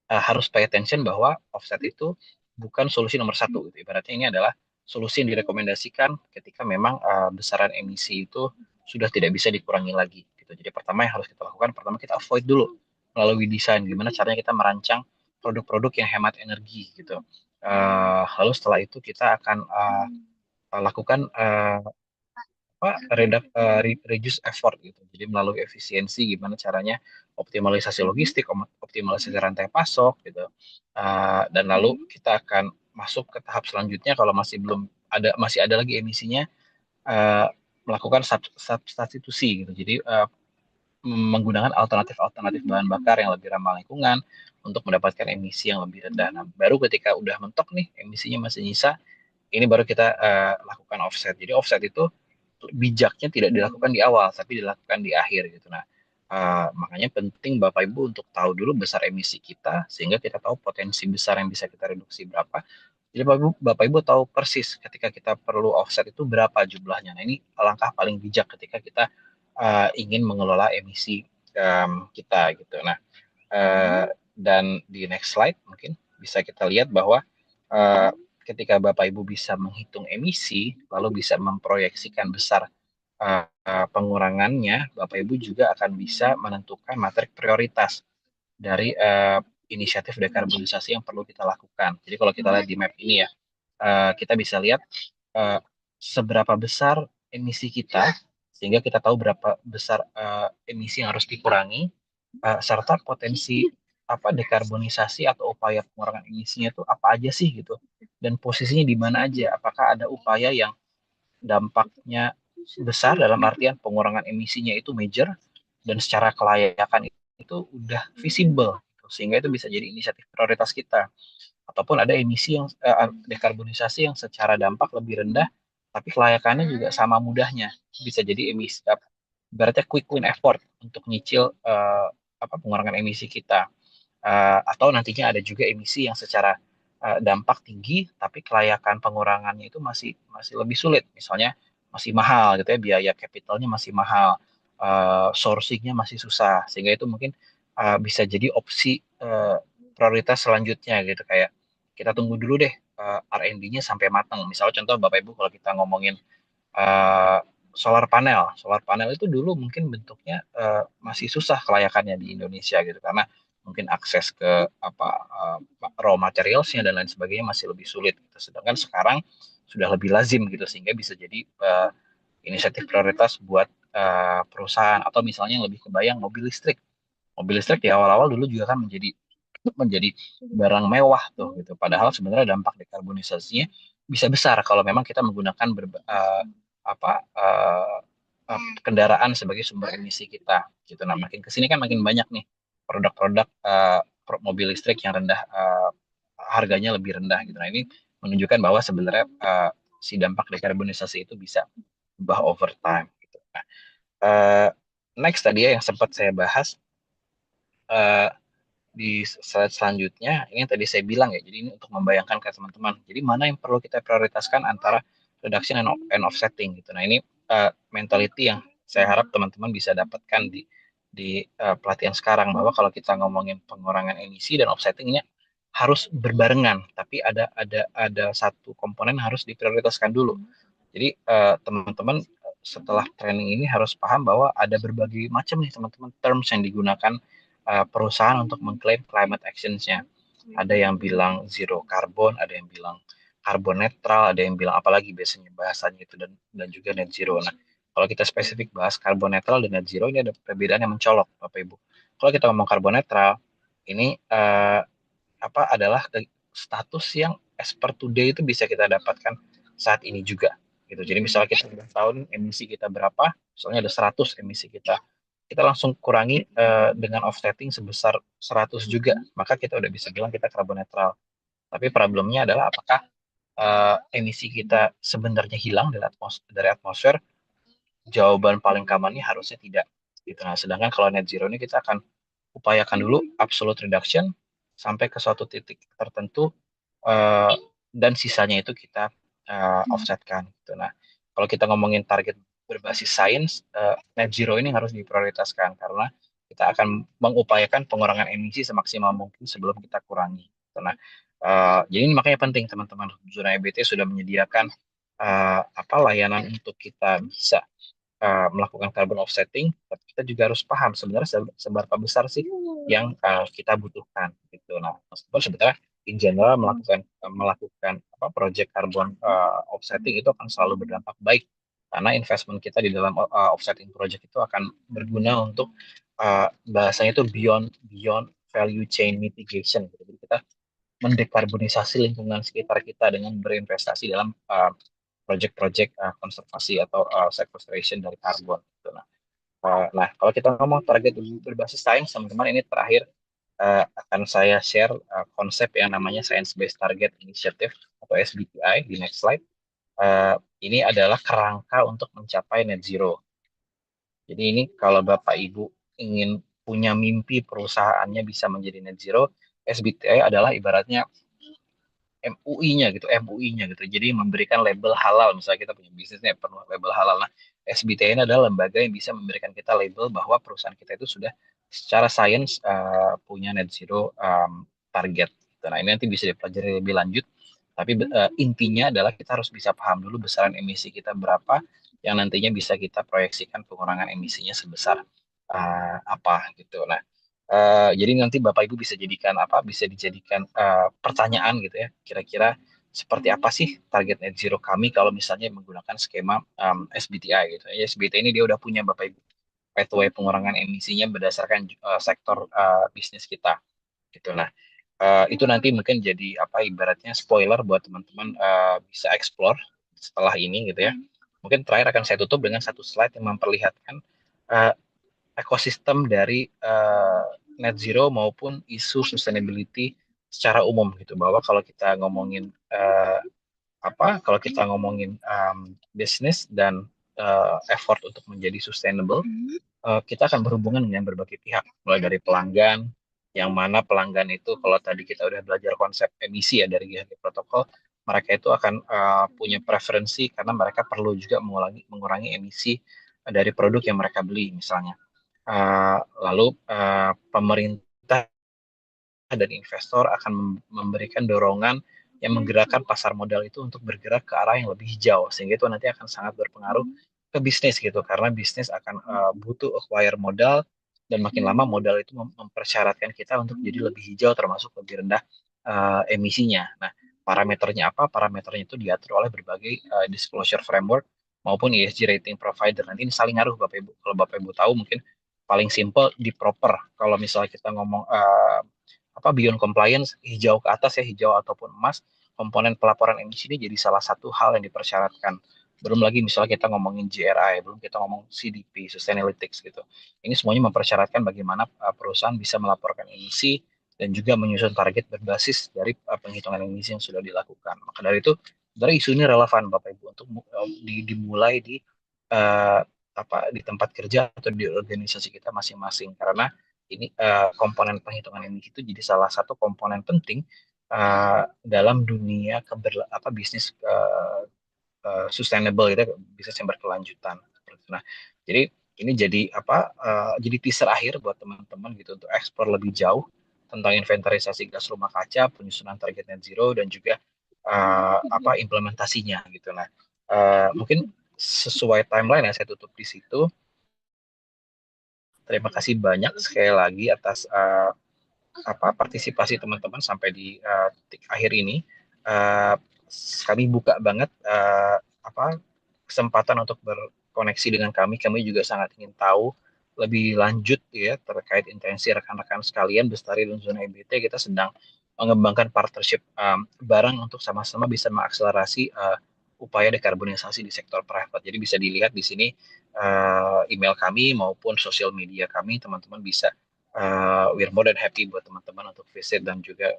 harus pay attention bahwa offset itu bukan solusi nomor satu gitu. Ibaratnya ini adalah solusi yang direkomendasikan ketika memang besaran emisi itu sudah tidak bisa dikurangi lagi gitu. Jadi pertama yang harus kita lakukan, pertama kita avoid dulu melalui desain, gimana caranya kita merancang produk-produk yang hemat energi gitu. Lalu setelah itu kita akan lakukan reduce effort gitu. Jadi melalui efisiensi gimana caranya optimalisasi logistik, optimalisasi rantai pasok gitu. Dan lalu kita akan masuk ke tahap selanjutnya kalau masih ada lagi emisinya, uh, melakukan substitusi gitu. Jadi menggunakan alternatif bahan bakar yang lebih ramah lingkungan untuk mendapatkan emisi yang lebih rendah. Nah, baru ketika udah mentok nih emisinya masih nyisa, ini baru kita lakukan offset. Jadi offset itu bijaknya tidak dilakukan di awal, tapi dilakukan di akhir gitu. Nah, makanya penting Bapak Ibu untuk tahu dulu besar emisi kita, sehingga kita tahu potensi besar yang bisa kita reduksi berapa. Jadi Bapak Ibu tahu persis ketika kita perlu offset itu berapa jumlahnya. Nah, ini langkah paling bijak ketika kita ingin mengelola emisi kita gitu. Nah, dan di next slide mungkin bisa kita lihat bahwa uh, ketika Bapak Ibu bisa menghitung emisi, lalu bisa memproyeksikan besar pengurangannya, Bapak Ibu juga akan bisa menentukan materi prioritas dari inisiatif dekarbonisasi yang perlu kita lakukan. Jadi kalau kita lihat di map ini ya, kita bisa lihat uh, seberapa besar emisi kita, sehingga kita tahu berapa besar emisi yang harus dikurangi, serta potensi dekarbonisasi atau upaya pengurangan emisinya itu apa aja sih gitu, dan posisinya di mana aja. Apakah ada upaya yang dampaknya besar dalam artian pengurangan emisinya itu major dan secara kelayakan itu udah visible gitu, sehingga itu bisa jadi inisiatif prioritas kita. Ataupun ada emisi yang dekarbonisasi yang secara dampak lebih rendah tapi kelayakannya juga sama mudahnya, bisa jadi emisi berarti quick win effort untuk nyicil pengurangan emisi kita. Atau nantinya ada juga emisi yang secara dampak tinggi tapi kelayakan pengurangannya itu masih masih lebih sulit, misalnya masih mahal gitu ya, biaya capitalnya masih mahal, sourcingnya masih susah, sehingga itu mungkin bisa jadi opsi prioritas selanjutnya gitu, kayak kita tunggu dulu deh R&D-nya sampai matang. Misalnya contoh Bapak Ibu kalau kita ngomongin eh, solar panel itu dulu mungkin bentuknya masih susah kelayakannya di Indonesia gitu, karena mungkin akses ke apa raw materialsnya dan lain sebagainya masih lebih sulit gitu. Sedangkan sekarang sudah lebih lazim gitu, sehingga bisa jadi inisiatif prioritas buat perusahaan. Atau misalnya yang lebih kebayang mobil listrik. Mobil listrik di awal-awal dulu juga kan menjadi menjadi barang mewah tuh gitu. Padahal sebenarnya dampak dekarbonisasinya bisa besar kalau memang kita menggunakan apa kendaraan sebagai sumber emisi kita gitu. Nah, makin kesini kan makin banyak nih produk-produk mobil listrik yang rendah harganya lebih rendah gitu. Nah, ini menunjukkan bahwa sebenarnya si dampak dekarbonisasi itu bisa berubah over time gitu. Nah, uh, next tadi ya yang sempat saya bahas uh, di slide selanjutnya, ini yang tadi saya bilang ya, jadi ini untuk membayangkan ke teman-teman, jadi mana yang perlu kita prioritaskan antara reduction and offsetting gitu. Nah, ini mentality yang saya harap teman-teman bisa dapatkan di pelatihan sekarang, bahwa kalau kita ngomongin pengurangan emisi dan offsettingnya harus berbarengan, tapi ada satu komponen harus diprioritaskan dulu. Jadi teman-teman setelah training ini harus paham bahwa ada berbagai macam nih teman-teman terms yang digunakan perusahaan untuk mengklaim climate actions-nya. Ada yang bilang zero carbon, ada yang bilang carbon netral, ada yang bilang apalagi biasanya bahasanya itu, dan juga net zero. Nah, kalau kita spesifik bahas carbon netral dan net zero, ini ada perbedaan yang mencolok, Bapak Ibu. Kalau kita ngomong carbon netral, ini apa adalah status yang as per today itu bisa kita dapatkan saat ini juga gitu. Jadi misalnya kita udah tahun emisi kita berapa, misalnya ada 100 emisi kita langsung kurangi dengan offsetting sebesar 100 juga, maka kita udah bisa bilang kita karbon netral. Tapi problemnya adalah apakah emisi kita sebenarnya hilang dari atmosfer? Jawaban paling kamarnya harusnya tidak. Gitu. Nah, sedangkan kalau net zero ini kita akan upayakan dulu absolute reduction sampai ke suatu titik tertentu uh, dan sisanya itu kita offsetkan. Gitu. Nah, kalau kita ngomongin target berbasis sains, net zero ini harus diprioritaskan karena kita akan mengupayakan pengurangan emisi semaksimal mungkin sebelum kita kurangi. Gitu. Nah, jadi ini makanya penting teman-teman, Zona EBT sudah menyediakan apa layanan untuk kita bisa melakukan carbon offsetting, tapi kita juga harus paham sebenarnya seberapa besar sih yang kita butuhkan gitu. Nah, meskipun sebenarnya in general melakukan apa project carbon offsetting itu akan selalu berdampak baik, karena investment kita di dalam offsetting project itu akan berguna untuk bahasanya itu beyond beyond value chain mitigation gitu. Jadi kita mendekarbonisasi lingkungan sekitar kita dengan berinvestasi dalam project-project konservasi atau sequestration dari karbon. Gitu. Nah, kalau kita ngomong target berbasis sains, teman-teman, ini terakhir akan saya share konsep yang namanya Science Based Target Initiative atau SBTI di next slide. Ini adalah kerangka untuk mencapai net zero. Jadi ini kalau Bapak Ibu ingin punya mimpi perusahaannya bisa menjadi net zero, SBTI adalah ibaratnya MUI-nya gitu, MUI-nya gitu. Jadi memberikan label halal, misalnya kita punya bisnisnya perlu label halal. Nah, SBTI ini adalah lembaga yang bisa memberikan kita label bahwa perusahaan kita itu sudah secara sains punya net zero target. Nah, ini nanti bisa dipelajari lebih lanjut. Tapi intinya adalah kita harus bisa paham dulu besaran emisi kita berapa, yang nantinya bisa kita proyeksikan pengurangan emisinya sebesar apa gitu. Nah, jadi nanti Bapak Ibu bisa jadikan apa? Bisa dijadikan pertanyaan gitu ya. Kira-kira seperti apa sih target net zero kami kalau misalnya menggunakan skema SBTI gitu. Ya, SBTI ini dia udah punya Bapak Ibu pathway pengurangan emisinya berdasarkan sektor bisnis kita gitu. Nah, itu nanti mungkin jadi apa ibaratnya spoiler buat teman-teman bisa explore setelah ini gitu ya. Mungkin terakhir akan saya tutup dengan satu slide yang memperlihatkan uh, ekosistem dari net zero maupun isu sustainability secara umum gitu, bahwa kalau kita ngomongin kalau kita ngomongin bisnis dan effort untuk menjadi sustainable, kita akan berhubungan dengan berbagai pihak, mulai dari pelanggan, yang mana pelanggan itu kalau tadi kita udah belajar konsep emisi ya dari GHG protokol, mereka itu akan punya preferensi karena mereka perlu juga mengurangi emisi dari produk yang mereka beli misalnya. Lalu pemerintah dan investor akan memberikan dorongan yang menggerakkan pasar modal itu untuk bergerak ke arah yang lebih hijau, sehingga itu nanti akan sangat berpengaruh ke bisnis gitu, karena bisnis akan butuh acquire modal, dan makin lama modal itu mempersyaratkan kita untuk jadi lebih hijau, termasuk lebih rendah emisinya. Nah, parameternya apa? Parameternya itu diatur oleh berbagai disclosure framework maupun ESG rating provider. Nanti ini saling ngaruh Bapak Ibu. Kalau Bapak Ibu tahu, mungkin paling simple di proper. Kalau misalnya kita ngomong beyond compliance, hijau ke atas ya, hijau ataupun emas, komponen pelaporan emisi ini jadi salah satu hal yang dipersyaratkan. Belum lagi misalnya kita ngomongin GRI, belum kita ngomong CDP, Sustainalytics gitu. Ini semuanya mempersyaratkan bagaimana perusahaan bisa melaporkan emisi dan juga menyusun target berbasis dari penghitungan emisi yang sudah dilakukan. Maka dari itu, sebenarnya isu ini relevan Bapak Ibu untuk dimulai uh, di tempat kerja atau di organisasi kita masing-masing, karena ini komponen perhitungan emisi itu jadi salah satu komponen penting dalam dunia bisnis sustainable gitu, bisnis yang berkelanjutan. Nah, jadi ini jadi jadi teaser akhir buat teman-teman gitu untuk eksplor lebih jauh tentang inventarisasi gas rumah kaca, penyusunan target net zero, dan juga implementasinya gitu. Nah, mungkin sesuai timeline ya saya tutup di situ. Terima kasih banyak sekali lagi atas partisipasi teman-teman sampai di titik akhir ini. Uh, Kami buka banget kesempatan untuk berkoneksi dengan kami. Kami juga sangat ingin tahu lebih lanjut ya terkait intensi rekan-rekan sekalian Bestari dan Zona EBT. Kita sedang mengembangkan partnership bareng untuk sama-sama bisa mengakselerasi upaya dekarbonisasi di sektor private. Jadi bisa dilihat di sini email kami maupun sosial media kami, teman-teman bisa we're more than happy buat teman-teman untuk visit dan juga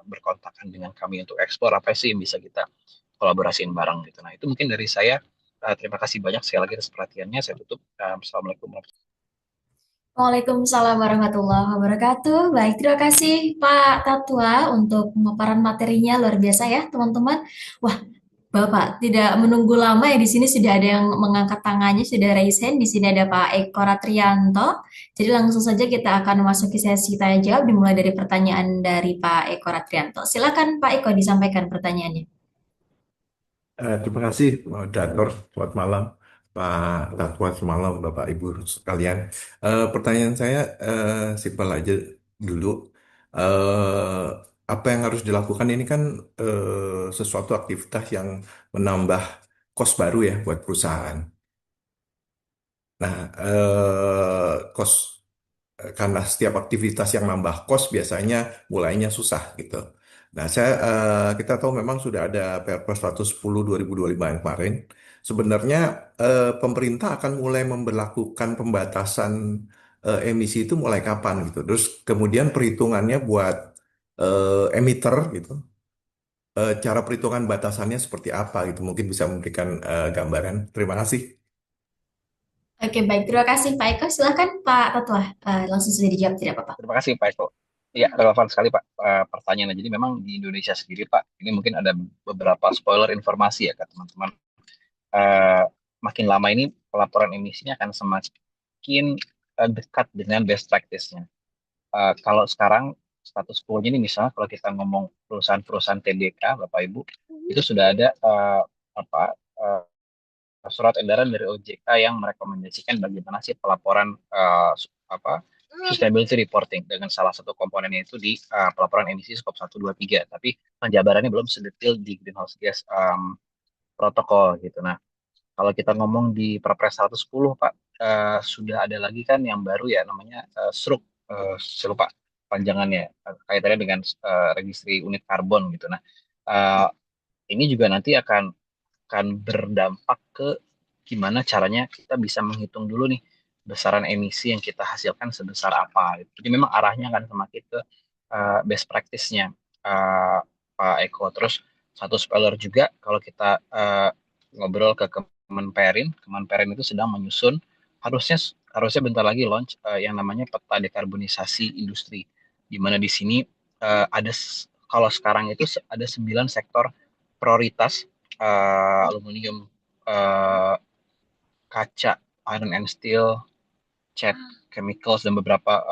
berkontakkan dengan kami untuk eksplor apa sih yang bisa kita kolaborasiin bareng gitu. Nah, itu mungkin dari saya. Terima kasih banyak sekali lagi atas perhatiannya. Saya tutup. Assalamualaikum warahmatullahi wabarakatuh. Waalaikumsalam warahmatullahi wabarakatuh. Baik, terima kasih Pak Tatwa untuk pemaparan materinya luar biasa ya, teman-teman. Wah, Bapak tidak menunggu lama ya, di sini sudah ada yang mengangkat tangannya, sudah raise hand. Di sini ada Pak Eko Ratrianto. Jadi langsung saja kita akan memasuki sesi tanya jawab dimulai dari pertanyaan dari Pak Eko Ratrianto. Silakan Pak Eko disampaikan pertanyaannya. Terima kasih, moderator. Selamat malam, Pak Tatwa. Selamat malam, Bapak Ibu sekalian. Pertanyaan saya simpel aja dulu. Eh, Apa yang harus dilakukan ini kan sesuatu aktivitas yang menambah kos baru ya buat perusahaan. Nah, kos karena setiap aktivitas yang nambah kos biasanya mulainya susah gitu. Nah, kita tahu memang sudah ada Perpres 110 2025 yang kemarin. Sebenarnya pemerintah akan mulai memberlakukan pembatasan emisi itu mulai kapan gitu. Terus kemudian perhitungannya buat emitter gitu. Cara perhitungan batasannya seperti apa gitu. Mungkin bisa memberikan gambaran. Terima kasih. Oke, baik. Terima kasih Pak Eko. Silakan Pak Tatwa. Langsung saja dijawab, tidak apa-apa. Terima kasih Pak Eko. Ya, relevan sekali Pak pertanyaannya. Jadi memang di Indonesia sendiri Pak, ini mungkin ada beberapa spoiler informasi ya ke teman-teman. Eh, Makin lama ini pelaporan emisinya akan semakin dekat dengan best practice-nya. Kalau sekarang status quo-nya ini misalnya kalau kita ngomong perusahaan-perusahaan TBK, Bapak Ibu, itu sudah ada surat edaran dari OJK yang merekomendasikan bagaimana sih pelaporan sustainability reporting, dengan salah satu komponennya itu di pelaporan emisi skop 1, 2, 3. Tapi penjabarannya belum sedetil di greenhouse gas protokol gitu. Nah, kalau kita ngomong di Perpres 110 Pak, sudah ada lagi kan yang baru ya, namanya SRUK, saya lupa panjangannya, kaitannya dengan registri unit karbon gitu. Nah, uh, ini juga nanti akan berdampak ke gimana caranya kita bisa menghitung dulu nih besaran emisi yang kita hasilkan sebesar apa. Jadi memang arahnya akan semakin ke best practice-nya Pak Eko. Terus satu spoiler juga, kalau kita ngobrol ke Kemenperin itu sedang menyusun, harusnya harusnya bentar lagi launch yang namanya peta dekarbonisasi industri, di mana di sini kalau sekarang itu ada 9 sektor prioritas, aluminium, kaca, iron and steel, cat, chemicals, dan beberapa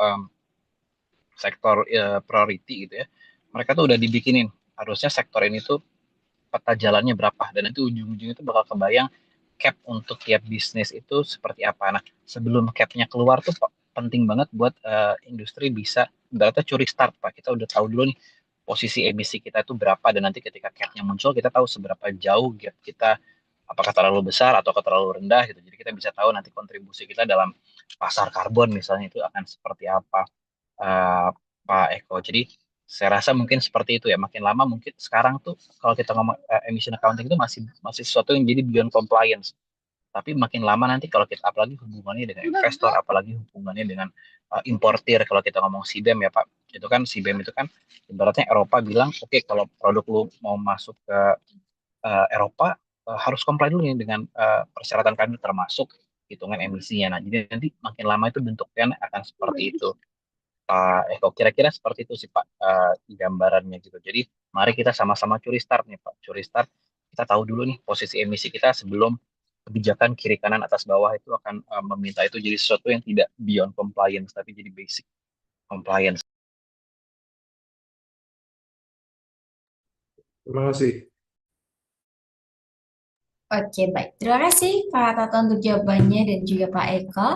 sektor priority gitu ya, mereka tuh udah dibikinin harusnya sektor ini tuh peta jalannya berapa, dan nanti ujung-ujungnya itu bakal kebayang cap untuk tiap bisnis itu seperti apa. Nah, sebelum capnya keluar tuh penting banget buat industri bisa berarti curi start Pak. Kita udah tahu dulu nih posisi emisi kita itu berapa, dan nanti ketika capnya muncul kita tahu seberapa jauh gap kita, apakah terlalu besar atau terlalu rendah gitu. Jadi kita bisa tahu nanti kontribusi kita dalam pasar karbon misalnya itu akan seperti apa, eh, Pak Eko. Jadi saya rasa mungkin seperti itu ya. Makin lama mungkin sekarang tuh kalau kita ngomong emission accounting itu masih masih sesuatu yang jadi beyond compliance. Tapi makin lama nanti kalau kita apalagi hubungannya dengan investor, apalagi hubungannya dengan importir, kalau kita ngomong CBAM ya Pak, itu kan CBAM itu kan ibaratnya Eropa bilang, oke, kalau produk lu mau masuk ke Eropa harus comply dulu nih dengan persyaratan kami termasuk hitungan emisinya. Nah, jadi nanti makin lama itu bentuknya akan seperti itu. Pak Eko, kira-kira seperti itu sih Pak gambarannya gitu. Jadi mari kita sama-sama curi start nih Pak. Curi start, kita tahu dulu nih posisi emisi kita sebelum kebijakan kiri kanan atas bawah itu akan meminta itu jadi sesuatu yang tidak beyond compliance tapi jadi basic compliance. Terima kasih. Oke, baik. Terima kasih Pak Tato untuk jawabannya dan juga Pak Eko.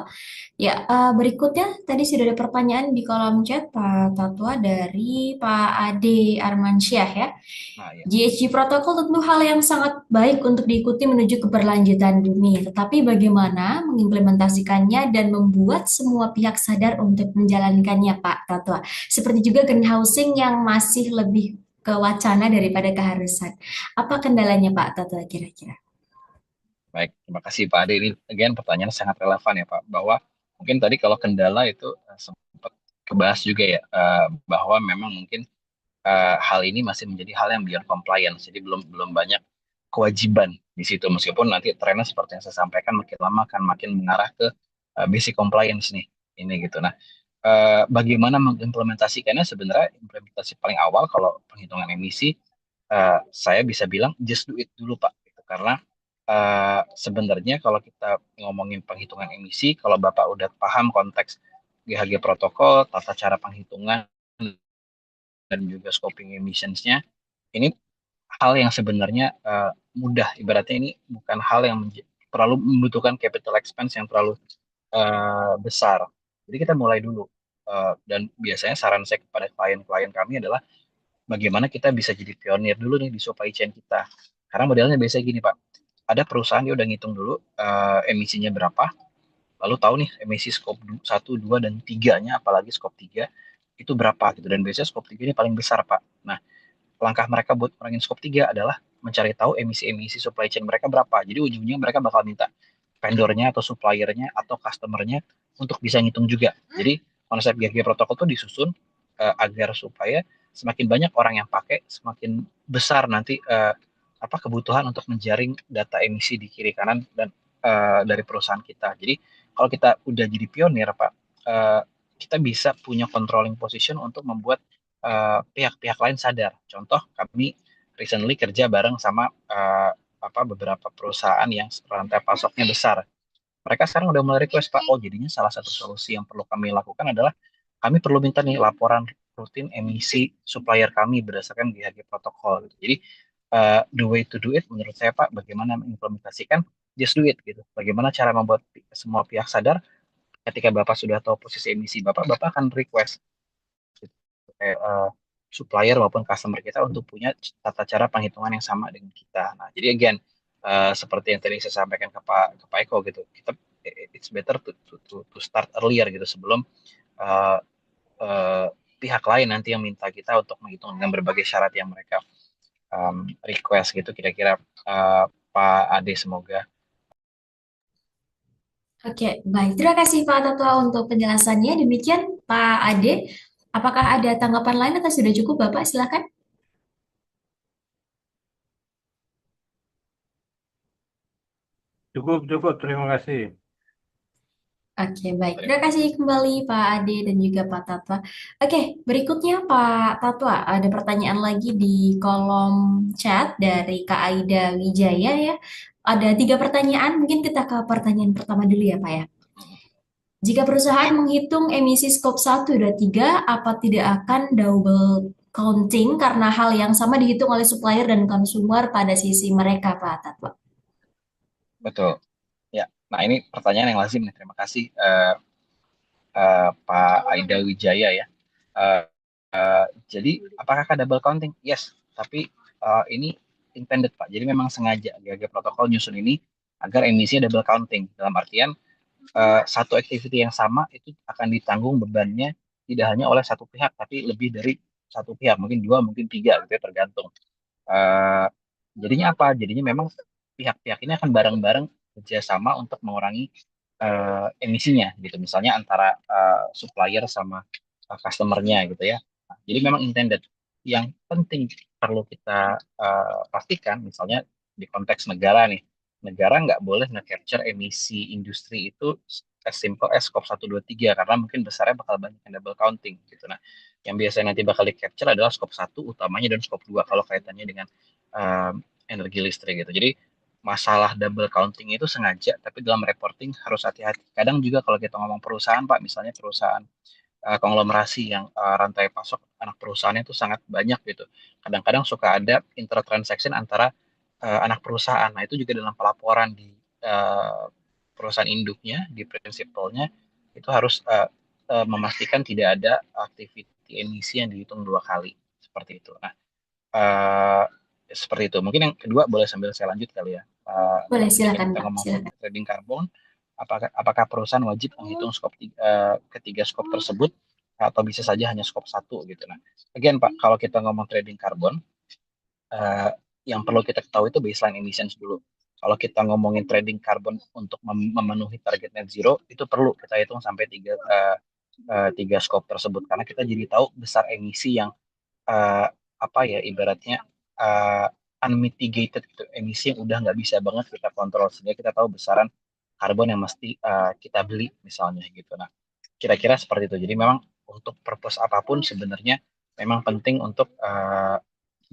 Ya, berikutnya tadi sudah ada pertanyaan di kolom chat Pak Tatwa dari Pak Ade Armansyah ya. Nah ya, GHG protokol tentu hal yang sangat baik untuk diikuti menuju keberlanjutan bumi, tetapi bagaimana mengimplementasikannya dan membuat semua pihak sadar untuk menjalankannya, Pak Tatwa. Seperti juga greenhousing yang masih lebih ke wacana daripada keharusan. Apa kendalanya, Pak Tatwa kira-kira? baik. Terima kasih Pak Ade. Ini again pertanyaan sangat relevan ya Pak. Bahwa mungkin tadi kalau kendala itu sempat kebahas juga ya, bahwa memang mungkin hal ini masih menjadi hal yang beyond compliance. Jadi belum belum banyak kewajiban di situ, meskipun nanti trennya seperti yang saya sampaikan makin lama akan makin mengarah ke basic compliance nih ini gitu. Nah, bagaimana mengimplementasikannya, sebenarnya implementasi paling awal kalau penghitungan emisi saya bisa bilang just do it dulu Pak gitu. Karena sebenarnya kalau kita ngomongin penghitungan emisi, kalau Bapak udah paham konteks GHG protokol, tata cara penghitungan dan juga scoping emissionsnya, ini hal yang sebenarnya mudah. Ibaratnya ini bukan hal yang terlalu membutuhkan capital expense yang terlalu besar. Jadi kita mulai dulu. Dan biasanya saran saya kepada klien-klien kami adalah bagaimana kita bisa jadi pionir dulu nih di supply chain kita. Karena modelnya biasanya gini Pak, ada perusahaan dia udah ngitung dulu emisinya berapa, lalu tahu nih emisi skop 1, 2, dan 3-nya, apalagi skop 3 itu berapa gitu. Dan biasanya skop 3 ini paling besar Pak. Nah, langkah mereka buat ngurangin skop 3 adalah mencari tahu emisi-emisi supply chain mereka berapa. Jadi ujungnya mereka bakal minta vendornya atau suppliernya atau customernya untuk bisa ngitung juga. Jadi konsep GHG protokol itu disusun agar supaya semakin banyak orang yang pakai, semakin besar nanti apa kebutuhan untuk menjaring data emisi di kiri kanan dan dari perusahaan kita. Jadi kalau kita udah jadi pionir Pak, kita bisa punya controlling position untuk membuat pihak-pihak lain sadar. Contoh kami recently kerja bareng sama beberapa perusahaan yang rantai pasoknya besar. Mereka sekarang udah mulai request Pak, oh jadinya salah satu solusi yang perlu kami lakukan adalah kami perlu minta nih laporan rutin emisi supplier kami berdasarkan GHG protokol gitu. Jadi the way to do it menurut saya Pak, bagaimana mengimplementasikan, just do it gitu. Bagaimana cara membuat semua pihak sadar ketika Bapak sudah tahu posisi emisi Bapak, Bapak akan request supplier maupun customer kita untuk punya tata cara penghitungan yang sama dengan kita. Nah, jadi again seperti yang tadi saya sampaikan ke Pak Eko gitu, kita it's better to start earlier gitu sebelum uh, uh, pihak lain nanti yang minta kita untuk menghitung dengan berbagai syarat yang mereka request gitu. Kira-kira Pak Ade, semoga. Oke, baik. Terima kasih Pak Tatwa untuk penjelasannya. Demikian Pak Ade, apakah ada tanggapan lain atau sudah cukup Bapak? Silakan. Cukup, cukup. Terima kasih. Oke, baik. Terima kasih kembali Pak Ade dan juga Pak Tatwa. Oke, berikutnya Pak Tatwa, ada pertanyaan lagi di kolom chat dari Kak Aida Wijaya ya. Ada 3 pertanyaan, mungkin kita ke pertanyaan pertama dulu ya Pak ya. Jika perusahaan menghitung emisi skop 1 dan 3, apa tidak akan double counting karena hal yang sama dihitung oleh supplier dan konsumer pada sisi mereka, Pak Tatwa? Betul. Ya. Nah, ini pertanyaan yang lazim nih. Terima kasih Pak Aida Wijaya ya. Eh, jadi apakah double counting? Yes, tapi ini intended Pak. Jadi memang sengaja GAG protokol nyusun ini agar emisinya double counting. Dalam artian satu activity yang sama itu akan ditanggung bebannya tidak hanya oleh satu pihak, tapi lebih dari satu pihak, mungkin dua, mungkin tiga, gitu ya, tergantung. Eh, jadinya apa? Jadinya memang pihak-pihak ini akan bareng-bareng kerjasama untuk mengurangi emisinya, gitu. Misalnya antara supplier sama customer-nya, gitu ya. Nah, jadi memang intended. Yang penting perlu kita pastikan, misalnya di konteks negara nih, negara nggak boleh nge-capture emisi industri itu as simple as scope 1, 2, 3 karena mungkin besarnya bakal banyak yang double counting gitu. Nah, yang biasanya nanti bakal di-capture adalah scope 1 utamanya dan scope 2 kalau kaitannya dengan energi listrik gitu. Jadi masalah double counting itu sengaja, tapi dalam reporting harus hati-hati. Kadang juga kalau kita ngomong perusahaan, Pak, misalnya perusahaan konglomerasi yang rantai pasok anak perusahaannya itu sangat banyak gitu. Kadang-kadang suka ada intertransaction antara anak perusahaan. Nah, itu juga dalam pelaporan di uh, perusahaan induknya, di prinsipalnya, itu harus memastikan tidak ada aktiviti emisi yang dihitung dua kali. Seperti itu. Nah, uh, seperti itu. Mungkin yang kedua boleh sambil saya lanjut kali ya. Boleh, Ketika silakan, kita Pak. ngomong Silakan. trading karbon, apakah perusahaan wajib menghitung ketiga skop tersebut atau bisa saja hanya skop satu gitu. Nah, again Pak, kalau kita ngomong trading karbon, eh, yang perlu kita ketahui itu baseline emissions dulu. Kalau kita ngomongin trading karbon untuk memenuhi target net zero, itu perlu kita hitung sampai tiga skop tersebut karena kita jadi tahu besar emisi yang eh, apa ya ibaratnya eh, unmitigated gitu, emisi yang udah nggak bisa banget kita kontrol sehingga kita tahu besaran karbon yang mesti kita beli misalnya gitu. Nah, kira-kira seperti itu. Jadi memang untuk purpose apapun sebenarnya memang penting untuk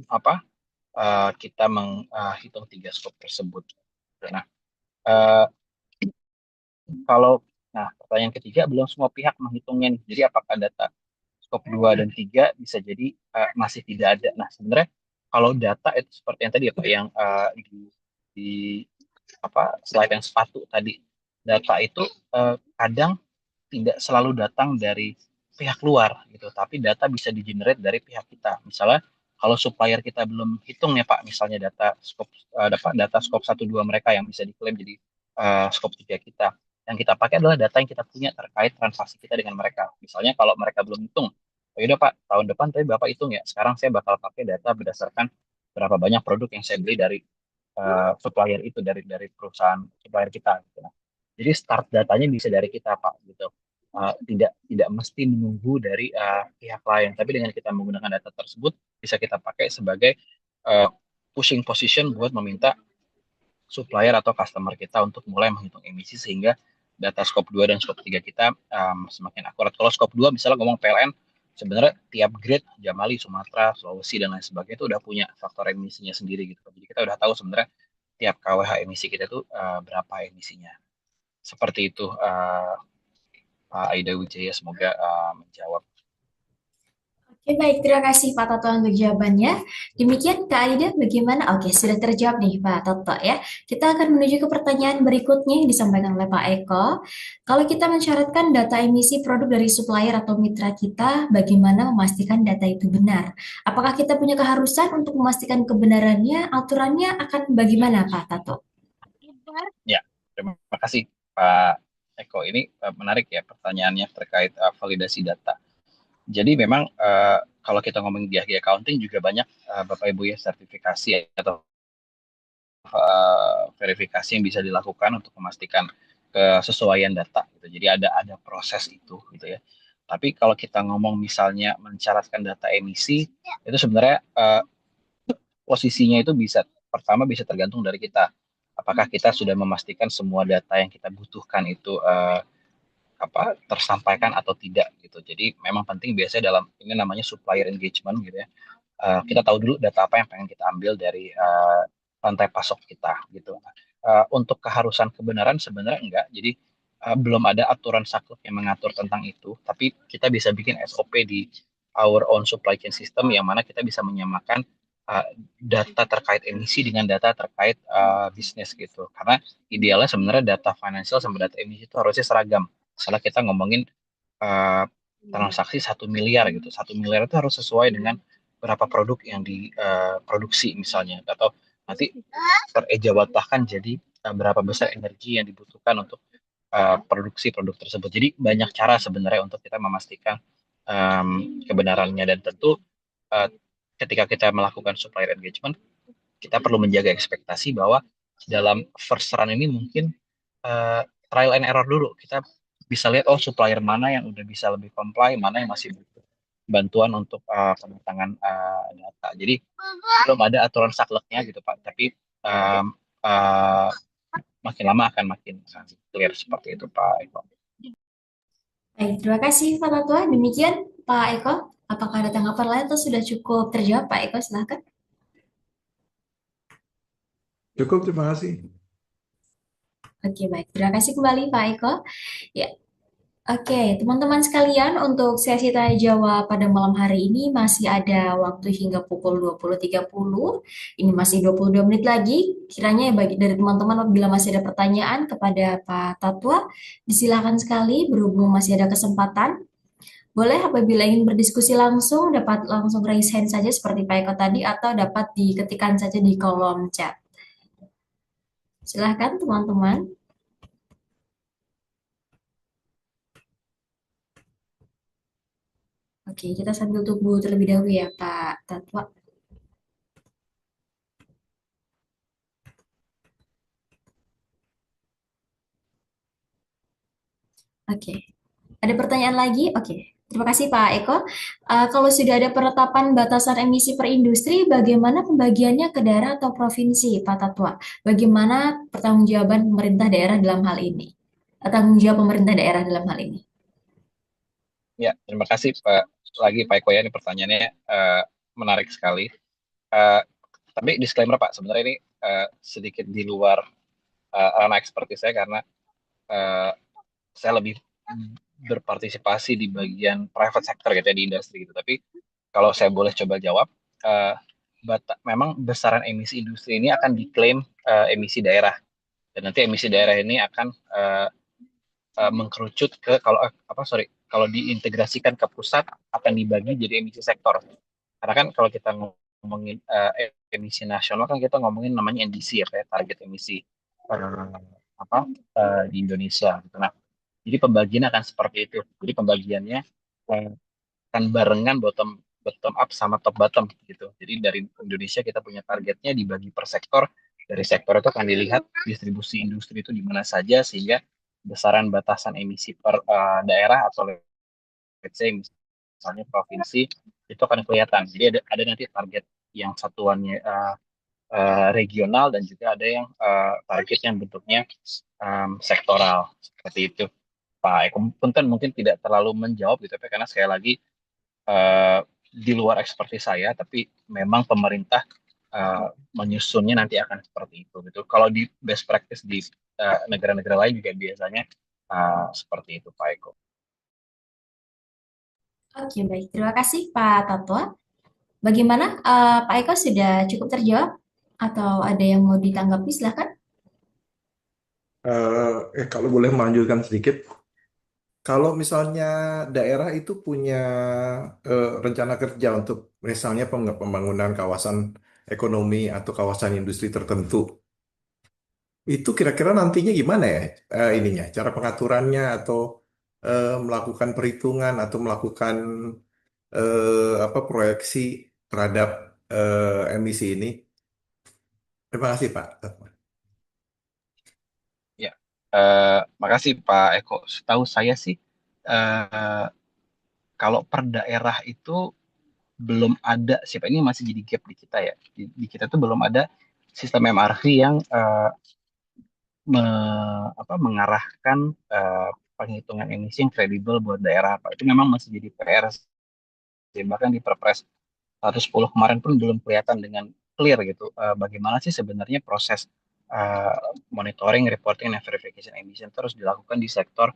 apa kita menghitung tiga skop tersebut. Nah, eh, kalau pertanyaan ketiga belum semua pihak menghitungnya nih. Jadi apakah data skop 2 dan 3 bisa jadi masih tidak ada. Nah, sebenarnya kalau data itu seperti yang tadi ya Pak yang di slide yang sepatu tadi. Data itu kadang tidak selalu datang dari pihak luar gitu, tapi data bisa di-generate dari pihak kita. Misalnya kalau supplier kita belum hitung ya Pak, misalnya data skop 1 2 mereka yang bisa diklaim jadi skop 3 kita. Yang kita pakai adalah data yang kita punya terkait transaksi kita dengan mereka. Misalnya kalau mereka belum hitung, oh yaudah Pak, tahun depan tapi Bapak hitung ya. Sekarang saya bakal pakai data berdasarkan berapa banyak produk yang saya beli dari supplier itu dari perusahaan supplier kita gitu. Nah, jadi start datanya bisa dari kita Pak gitu. Tidak tidak mesti menunggu dari pihak lain, tapi dengan kita menggunakan data tersebut bisa kita pakai sebagai uh, pushing position buat meminta supplier atau customer kita untuk mulai menghitung emisi sehingga data skop 2 dan skop 3 kita semakin akurat. Kalau skop 2 misalnya ngomong PLN, sebenarnya tiap grade Jamali, Sumatera, Sulawesi dan lain sebagainya itu udah punya faktor emisinya sendiri gitu. Jadi kita udah tahu sebenarnya tiap KWH emisi kita itu berapa emisinya. Seperti itu Pak Aida Wijaya, semoga menjawab. Oke, baik. Terima kasih Pak Toto untuk jawabannya. Demikian Kak Aida, bagaimana? Oke, sudah terjawab nih Pak Toto ya. Kita akan menuju ke pertanyaan berikutnya yang disampaikan oleh Pak Eko. Kalau kita mensyaratkan data emisi produk dari supplier atau mitra kita, bagaimana memastikan data itu benar? Apakah kita punya keharusan untuk memastikan kebenarannya? Aturannya akan bagaimana Pak Toto? Ya, terima kasih Pak Eko. Ini menarik ya pertanyaannya terkait validasi data. Jadi memang kalau kita ngomongin GHG accounting juga banyak Bapak Ibu ya sertifikasi atau verifikasi yang bisa dilakukan untuk memastikan kesesuaian data gitu. Jadi ada proses itu gitu ya. Tapi kalau kita ngomong misalnya mensyaratkan data emisi itu sebenarnya posisinya itu pertama bisa tergantung dari kita. Apakah kita sudah memastikan semua data yang kita butuhkan itu tersampaikan atau tidak gitu. Jadi memang penting biasanya dalam ini namanya supplier engagement gitu ya. Kita tahu dulu data apa yang pengen kita ambil dari rantai pasok kita gitu. Untuk keharusan kebenaran sebenarnya enggak. Jadi belum ada aturan saklek yang mengatur tentang itu, tapi kita bisa bikin SOP di our own supply chain system yang mana kita bisa menyamakan uh, data terkait emisi dengan data terkait bisnis gitu. Karena idealnya sebenarnya data financial sama data emisi itu harusnya seragam. Misalnya kita ngomongin uh, transaksi 1 miliar gitu, 1 miliar itu harus sesuai dengan berapa produk yang diproduksi misalnya, atau nanti terejawantahkan jadi berapa besar energi yang dibutuhkan untuk produksi produk tersebut. Jadi banyak cara sebenarnya untuk kita memastikan kebenarannya, dan tentu uh, ketika kita melakukan supplier engagement, kita perlu menjaga ekspektasi bahwa dalam first run ini mungkin trial and error dulu. Kita bisa lihat oh supplier mana yang udah bisa lebih comply, mana yang masih butuh bantuan untuk pematangan data. Jadi belum ada aturan sakleknya gitu Pak, tapi um, uh, makin lama akan makin clear seperti itu Pak Eko. Baik, terima kasih Pak Tatwa. Demikian Pak Eko. Apakah ada tanggapan lain atau sudah cukup terjawab Pak Eko? Silahkan. Cukup, terima kasih. Oke, baik. Terima kasih kembali Pak Eko. Ya, oke, teman-teman sekalian, untuk sesi tanya jawab pada malam hari ini masih ada waktu hingga pukul 20.30. Ini masih 22 menit lagi. Kiranya ya bagi dari teman-teman apabila masih ada pertanyaan kepada Pak Tatwa, disilakan sekali berhubung masih ada kesempatan. Boleh apabila ingin berdiskusi langsung, dapat langsung raise hand saja seperti Pak Eko tadi, atau dapat diketikkan saja di kolom chat. Silahkan teman-teman. Oke, kita sambil tunggu terlebih dahulu ya Pak Tatwa. Oke, ada pertanyaan lagi? Oke, terima kasih Pak Eko. Kalau sudah ada penetapan batasan emisi per industri, bagaimana pembagiannya ke daerah atau provinsi, Pak Tatwa? Bagaimana pertanggungjawaban pemerintah daerah dalam hal ini? Tanggung jawab pemerintah daerah dalam hal ini? Ya, terima kasih Pak lagi Pak Eko ya, ini pertanyaannya menarik sekali. Uh, tapi disclaimer Pak, sebenarnya ini sedikit di luar ranah ekspertis saya, karena uh, saya lebih berpartisipasi di bagian private sector gitu ya, di industri gitu. Tapi kalau saya boleh coba jawab, uh, memang besaran emisi industri ini akan diklaim emisi daerah, dan nanti emisi daerah ini akan mengkerucut ke kalau diintegrasikan ke pusat akan dibagi jadi emisi sektor. Karena kan kalau kita ngomongin emisi nasional kan kita ngomongin namanya NDC ya, kayak target emisi uh, di Indonesia gitu. Nah, jadi pembagian akan seperti itu. Jadi pembagiannya uh, akan barengan bottom bottom up sama top bottom gitu. Jadi dari Indonesia kita punya targetnya dibagi per sektor. Dari sektor itu akan dilihat distribusi industri itu di mana saja, sehingga besaran batasan emisi per daerah atau let's say misalnya provinsi itu akan kelihatan. Jadi ada nanti target yang satuannya regional, dan juga ada yang target yang bentuknya sektoral seperti itu. Pak Eko Punten mungkin tidak terlalu menjawab gitu, tapi karena sekali lagi uh, di luar ekspertis saya, tapi memang pemerintah menyusunnya nanti akan seperti itu gitu. Kalau di best practice di negara-negara lain juga biasanya seperti itu Pak Eko. Oke, baik. Terima kasih Pak Tatwa. Bagaimana Pak Eko, sudah cukup terjawab atau ada yang mau ditanggapi? Silahkan. Kalau boleh melanjutkan sedikit, kalau misalnya daerah itu punya rencana kerja untuk misalnya pembangunan kawasan ekonomi atau kawasan industri tertentu, itu kira-kira nantinya gimana ya ininya, cara pengaturannya atau melakukan perhitungan atau melakukan apa proyeksi terhadap emisi ini? Terima kasih Pak. Ya, makasih Pak Eko. Setahu saya sih, eh, kalau per daerah itu belum ada sih Pak. Ini masih jadi gap di kita ya. Di kita tuh belum ada sistem MRV yang mengarahkan penghitungan emisi yang kredibel buat daerah Pak. Itu memang masih jadi PR sih. Bahkan di Perpres 110 kemarin pun belum kelihatan dengan clear gitu. Bagaimana sih sebenarnya proses uh, monitoring, reporting, dan verification emission terus dilakukan di sektor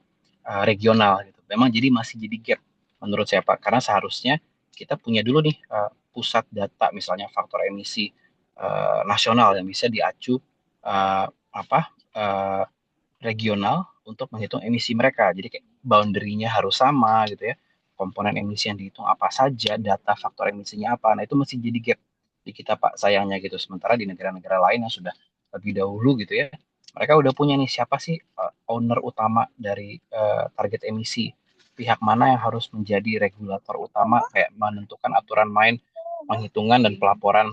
regional gitu. Memang jadi masih jadi gap menurut saya Pak, karena seharusnya kita punya dulu nih pusat data misalnya faktor emisi nasional yang bisa diacu uh, apa uh, regional untuk menghitung emisi mereka. Jadi kayak boundary-nya harus sama gitu ya. Komponen emisi yang dihitung apa saja, data faktor emisinya apa. Nah, itu masih jadi gap di kita Pak sayangnya gitu. Sementara di negara-negara lain yang sudah lebih dahulu gitu ya, mereka udah punya nih siapa sih owner utama dari target emisi. Pihak mana yang harus menjadi regulator utama kayak menentukan aturan main penghitungan dan pelaporan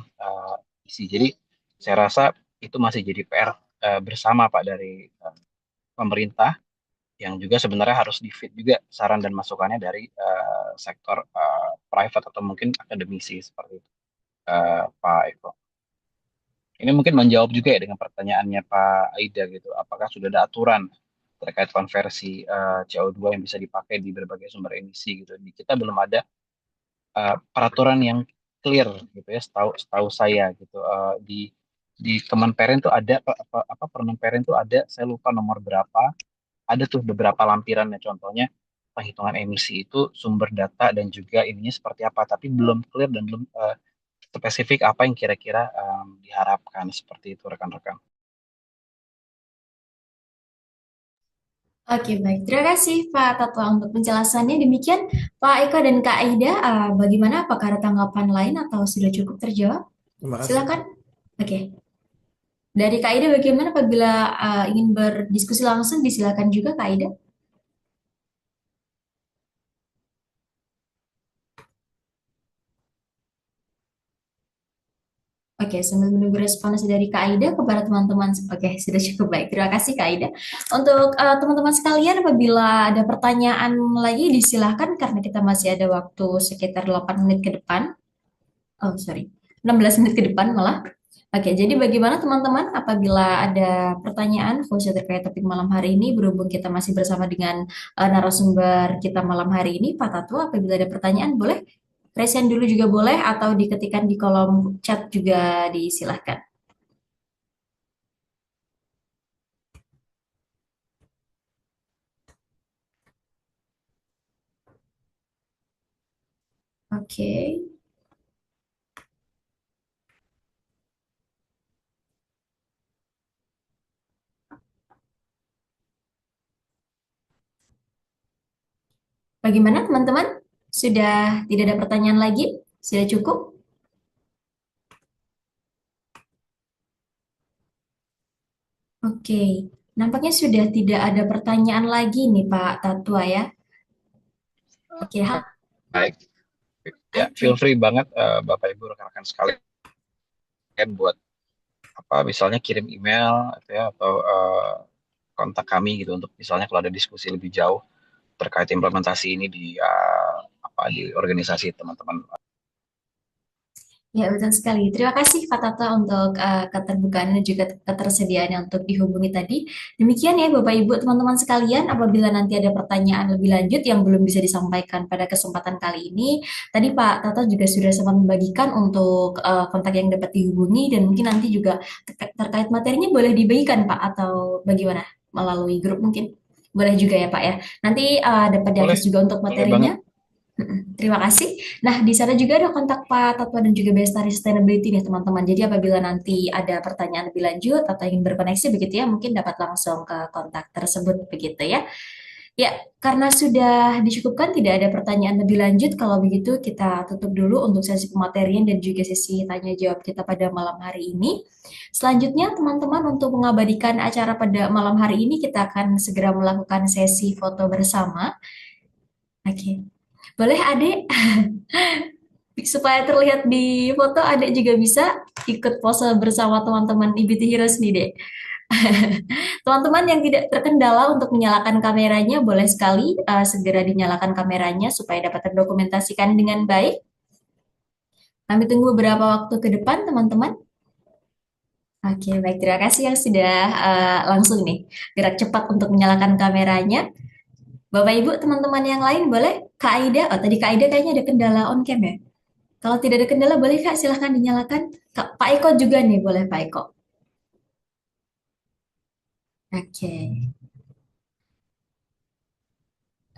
emisi. Jadi saya rasa itu masih jadi PR bersama Pak dari pemerintah yang juga sebenarnya harus di-feed juga saran dan masukannya dari sektor private atau mungkin akademisi seperti itu, Pak Eko. Ini mungkin menjawab juga ya dengan pertanyaannya Pak Aida gitu. Apakah sudah ada aturan terkait konversi CO2 yang bisa dipakai di berbagai sumber emisi gitu? Di kita belum ada peraturan yang clear gitu ya, setahu setahu saya gitu. Di Kemenperin tuh ada apa Permenperin tuh ada, saya lupa nomor berapa, ada tuh beberapa lampirannya, contohnya penghitungan emisi itu sumber data dan juga ininya seperti apa, tapi belum clear dan belum spesifik apa yang kira-kira diharapkan seperti itu rekan-rekan. Oke, baik. Terima kasih Pak Tatwa untuk penjelasannya. Demikian Pak Eka dan Kak Aida, bagaimana? Apakah ada tanggapan lain atau sudah cukup terjawab? Terima kasih. Silakan. Oke. Dari Kak Aida bagaimana apabila ingin berdiskusi langsung, disilakan juga Kak Aida. Oke, sambil menunggu respons dari Kak Aida kepada teman-teman. Oke, sudah cukup baik. Terima kasih Kak Aida. Untuk teman-teman sekalian, apabila ada pertanyaan lagi, disilahkan karena kita masih ada waktu sekitar 8 menit ke depan. Oh, sorry. 16 menit ke depan malah. Oke, jadi bagaimana teman-teman apabila ada pertanyaan khususnya terkait topik malam hari ini, berhubung kita masih bersama dengan narasumber kita malam hari ini, Pak Tatu, apabila ada pertanyaan boleh present dulu juga boleh atau diketikkan di kolom chat juga disilahkan. Oke. Bagaimana teman-teman? Sudah tidak ada pertanyaan lagi? Sudah cukup? Oke. Nampaknya sudah tidak ada pertanyaan lagi nih Pak Tatwa ya. Oke, Baik, ya Oke. feel free banget Bapak Ibu rekan-rekan sekalian buat apa misalnya kirim email gitu ya atau kontak kami gitu untuk misalnya kalau ada diskusi lebih jauh terkait implementasi ini di apa di organisasi teman-teman. Ya, betul sekali. Terima kasih Pak Tata untuk keterbukaan dan juga ketersediaannya untuk dihubungi tadi. Demikian ya Bapak Ibu teman-teman sekalian, apabila nanti ada pertanyaan lebih lanjut yang belum bisa disampaikan pada kesempatan kali ini, tadi Pak Tata juga sudah sempat membagikan untuk kontak yang dapat dihubungi dan mungkin nanti juga terkait materinya boleh dibagikan Pak atau bagaimana? Melalui grup mungkin? Boleh juga ya Pak ya. Nanti dapat Boleh, diakses juga untuk boleh banget. materinya. Terima kasih. Nah, di sana juga ada kontak Pak Tatwa dan juga Bestari Sustainability nih teman-teman. Jadi apabila nanti ada pertanyaan lebih lanjut atau ingin berkoneksi begitu ya, mungkin dapat langsung ke kontak tersebut begitu ya. Ya, karena sudah dicukupkan tidak ada pertanyaan lebih lanjut, kalau begitu kita tutup dulu untuk sesi pematerian dan juga sesi tanya jawab kita pada malam hari ini. Selanjutnya teman-teman untuk mengabadikan acara pada malam hari ini kita akan segera melakukan sesi foto bersama. Oke. Boleh Adek? Supaya terlihat di foto, Adek juga bisa ikut pose bersama teman-teman IBT Heroes nih, Dek. Teman-teman yang tidak terkendala untuk menyalakan kameranya, boleh sekali segera dinyalakan kameranya supaya dapat terdokumentasikan dengan baik. Kami tunggu beberapa waktu ke depan, teman-teman. Oke, baik. Terima kasih yang sudah langsung nih gerak cepat untuk menyalakan kameranya. Bapak Ibu, teman-teman yang lain boleh? Kak Aida, oh tadi Kak Aida kayaknya ada kendala on cam ya? Kalau tidak ada kendala, boleh Kak silahkan dinyalakan. Kak, Pak Eko juga nih, boleh Pak Eko. Oke,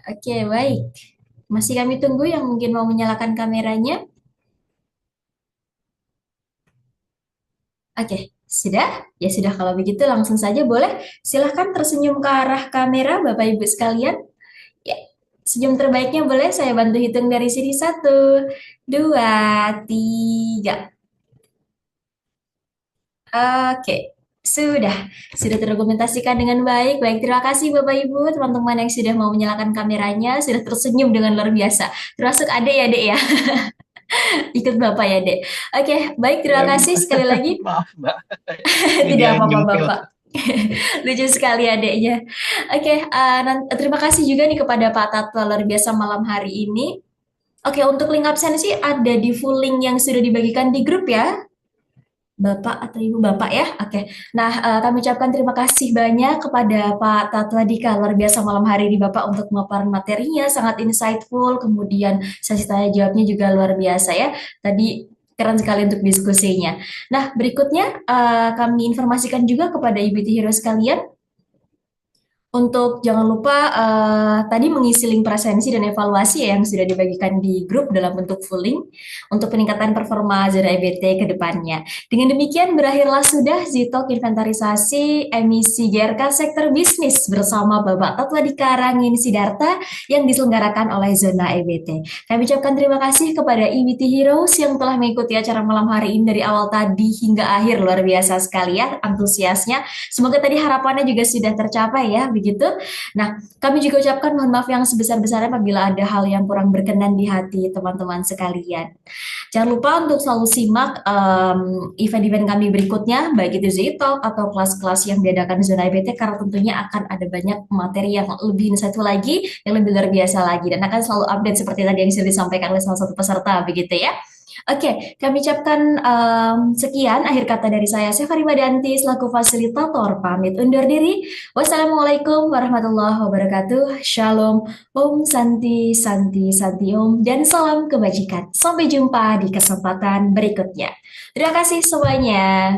oke, baik. Masih kami tunggu yang mungkin mau menyalakan kameranya. Oke, sudah? Ya sudah, kalau begitu langsung saja boleh. Silahkan tersenyum ke arah kamera, Bapak Ibu sekalian. Ya, senyum terbaiknya boleh saya bantu hitung dari sini. Satu, dua, tiga. Oke, sudah. Sudah terdokumentasikan dengan baik. Baik, terima kasih Bapak Ibu, teman-teman yang sudah mau menyalakan kameranya, sudah tersenyum dengan luar biasa. Termasuk Adek ya, Dek ya. Ikut Bapak ya, Dek. Oke, baik, terima Ya, kasih sekali lagi. maaf Mbak, ini Tidak dia apa-apa, nyempil. Bapak. Lucu sekali adeknya. Oke, terima kasih juga nih kepada Pak Tatwa luar biasa malam hari ini. Oke, untuk link absensi ada di full link yang sudah dibagikan di grup ya. Bapak atau Ibu Bapak ya. Oke. Nah, kami ucapkan terima kasih banyak kepada Pak Tatwa Dika luar biasa malam hari ini Bapak untuk memaparan materinya sangat insightful, kemudian sesi tanya jawabnya juga luar biasa ya. Tadi keren sekali untuk diskusinya. Nah, berikutnya kami informasikan juga kepada Ibu Hero sekalian untuk jangan lupa tadi mengisi link presensi dan evaluasi ya yang sudah dibagikan di grup dalam bentuk full link untuk peningkatan performa Zona EBT ke depannya. Dengan demikian berakhirlah sudah Zitok inventarisasi emisi GRK sektor bisnis bersama Bapak Tatwa Dika Rangin Sidarta yang diselenggarakan oleh Zona EBT. Kami ucapkan terima kasih kepada EBT Heroes yang telah mengikuti acara malam hari ini dari awal tadi hingga akhir, luar biasa sekali ya antusiasnya. Semoga tadi harapannya juga sudah tercapai ya, begitu. Nah, kami juga ucapkan mohon maaf yang sebesar-besarnya apabila ada hal yang kurang berkenan di hati teman-teman sekalian. Jangan lupa untuk selalu simak event-event kami berikutnya, baik itu Z-Talk atau kelas-kelas yang diadakan di Zona IBT, karena tentunya akan ada banyak materi yang lebih insightful lagi, yang lebih luar biasa lagi, dan akan selalu update seperti tadi yang sudah disampaikan oleh salah satu peserta, begitu ya. Oke, kami ucapkan sekian akhir kata dari saya, Sefari Madanti, selaku fasilitator, pamit undur diri. Wassalamualaikum warahmatullahi wabarakatuh. Shalom, Om Santi, Santi, Santi Om, dan salam kebajikan. Sampai jumpa di kesempatan berikutnya. Terima kasih semuanya.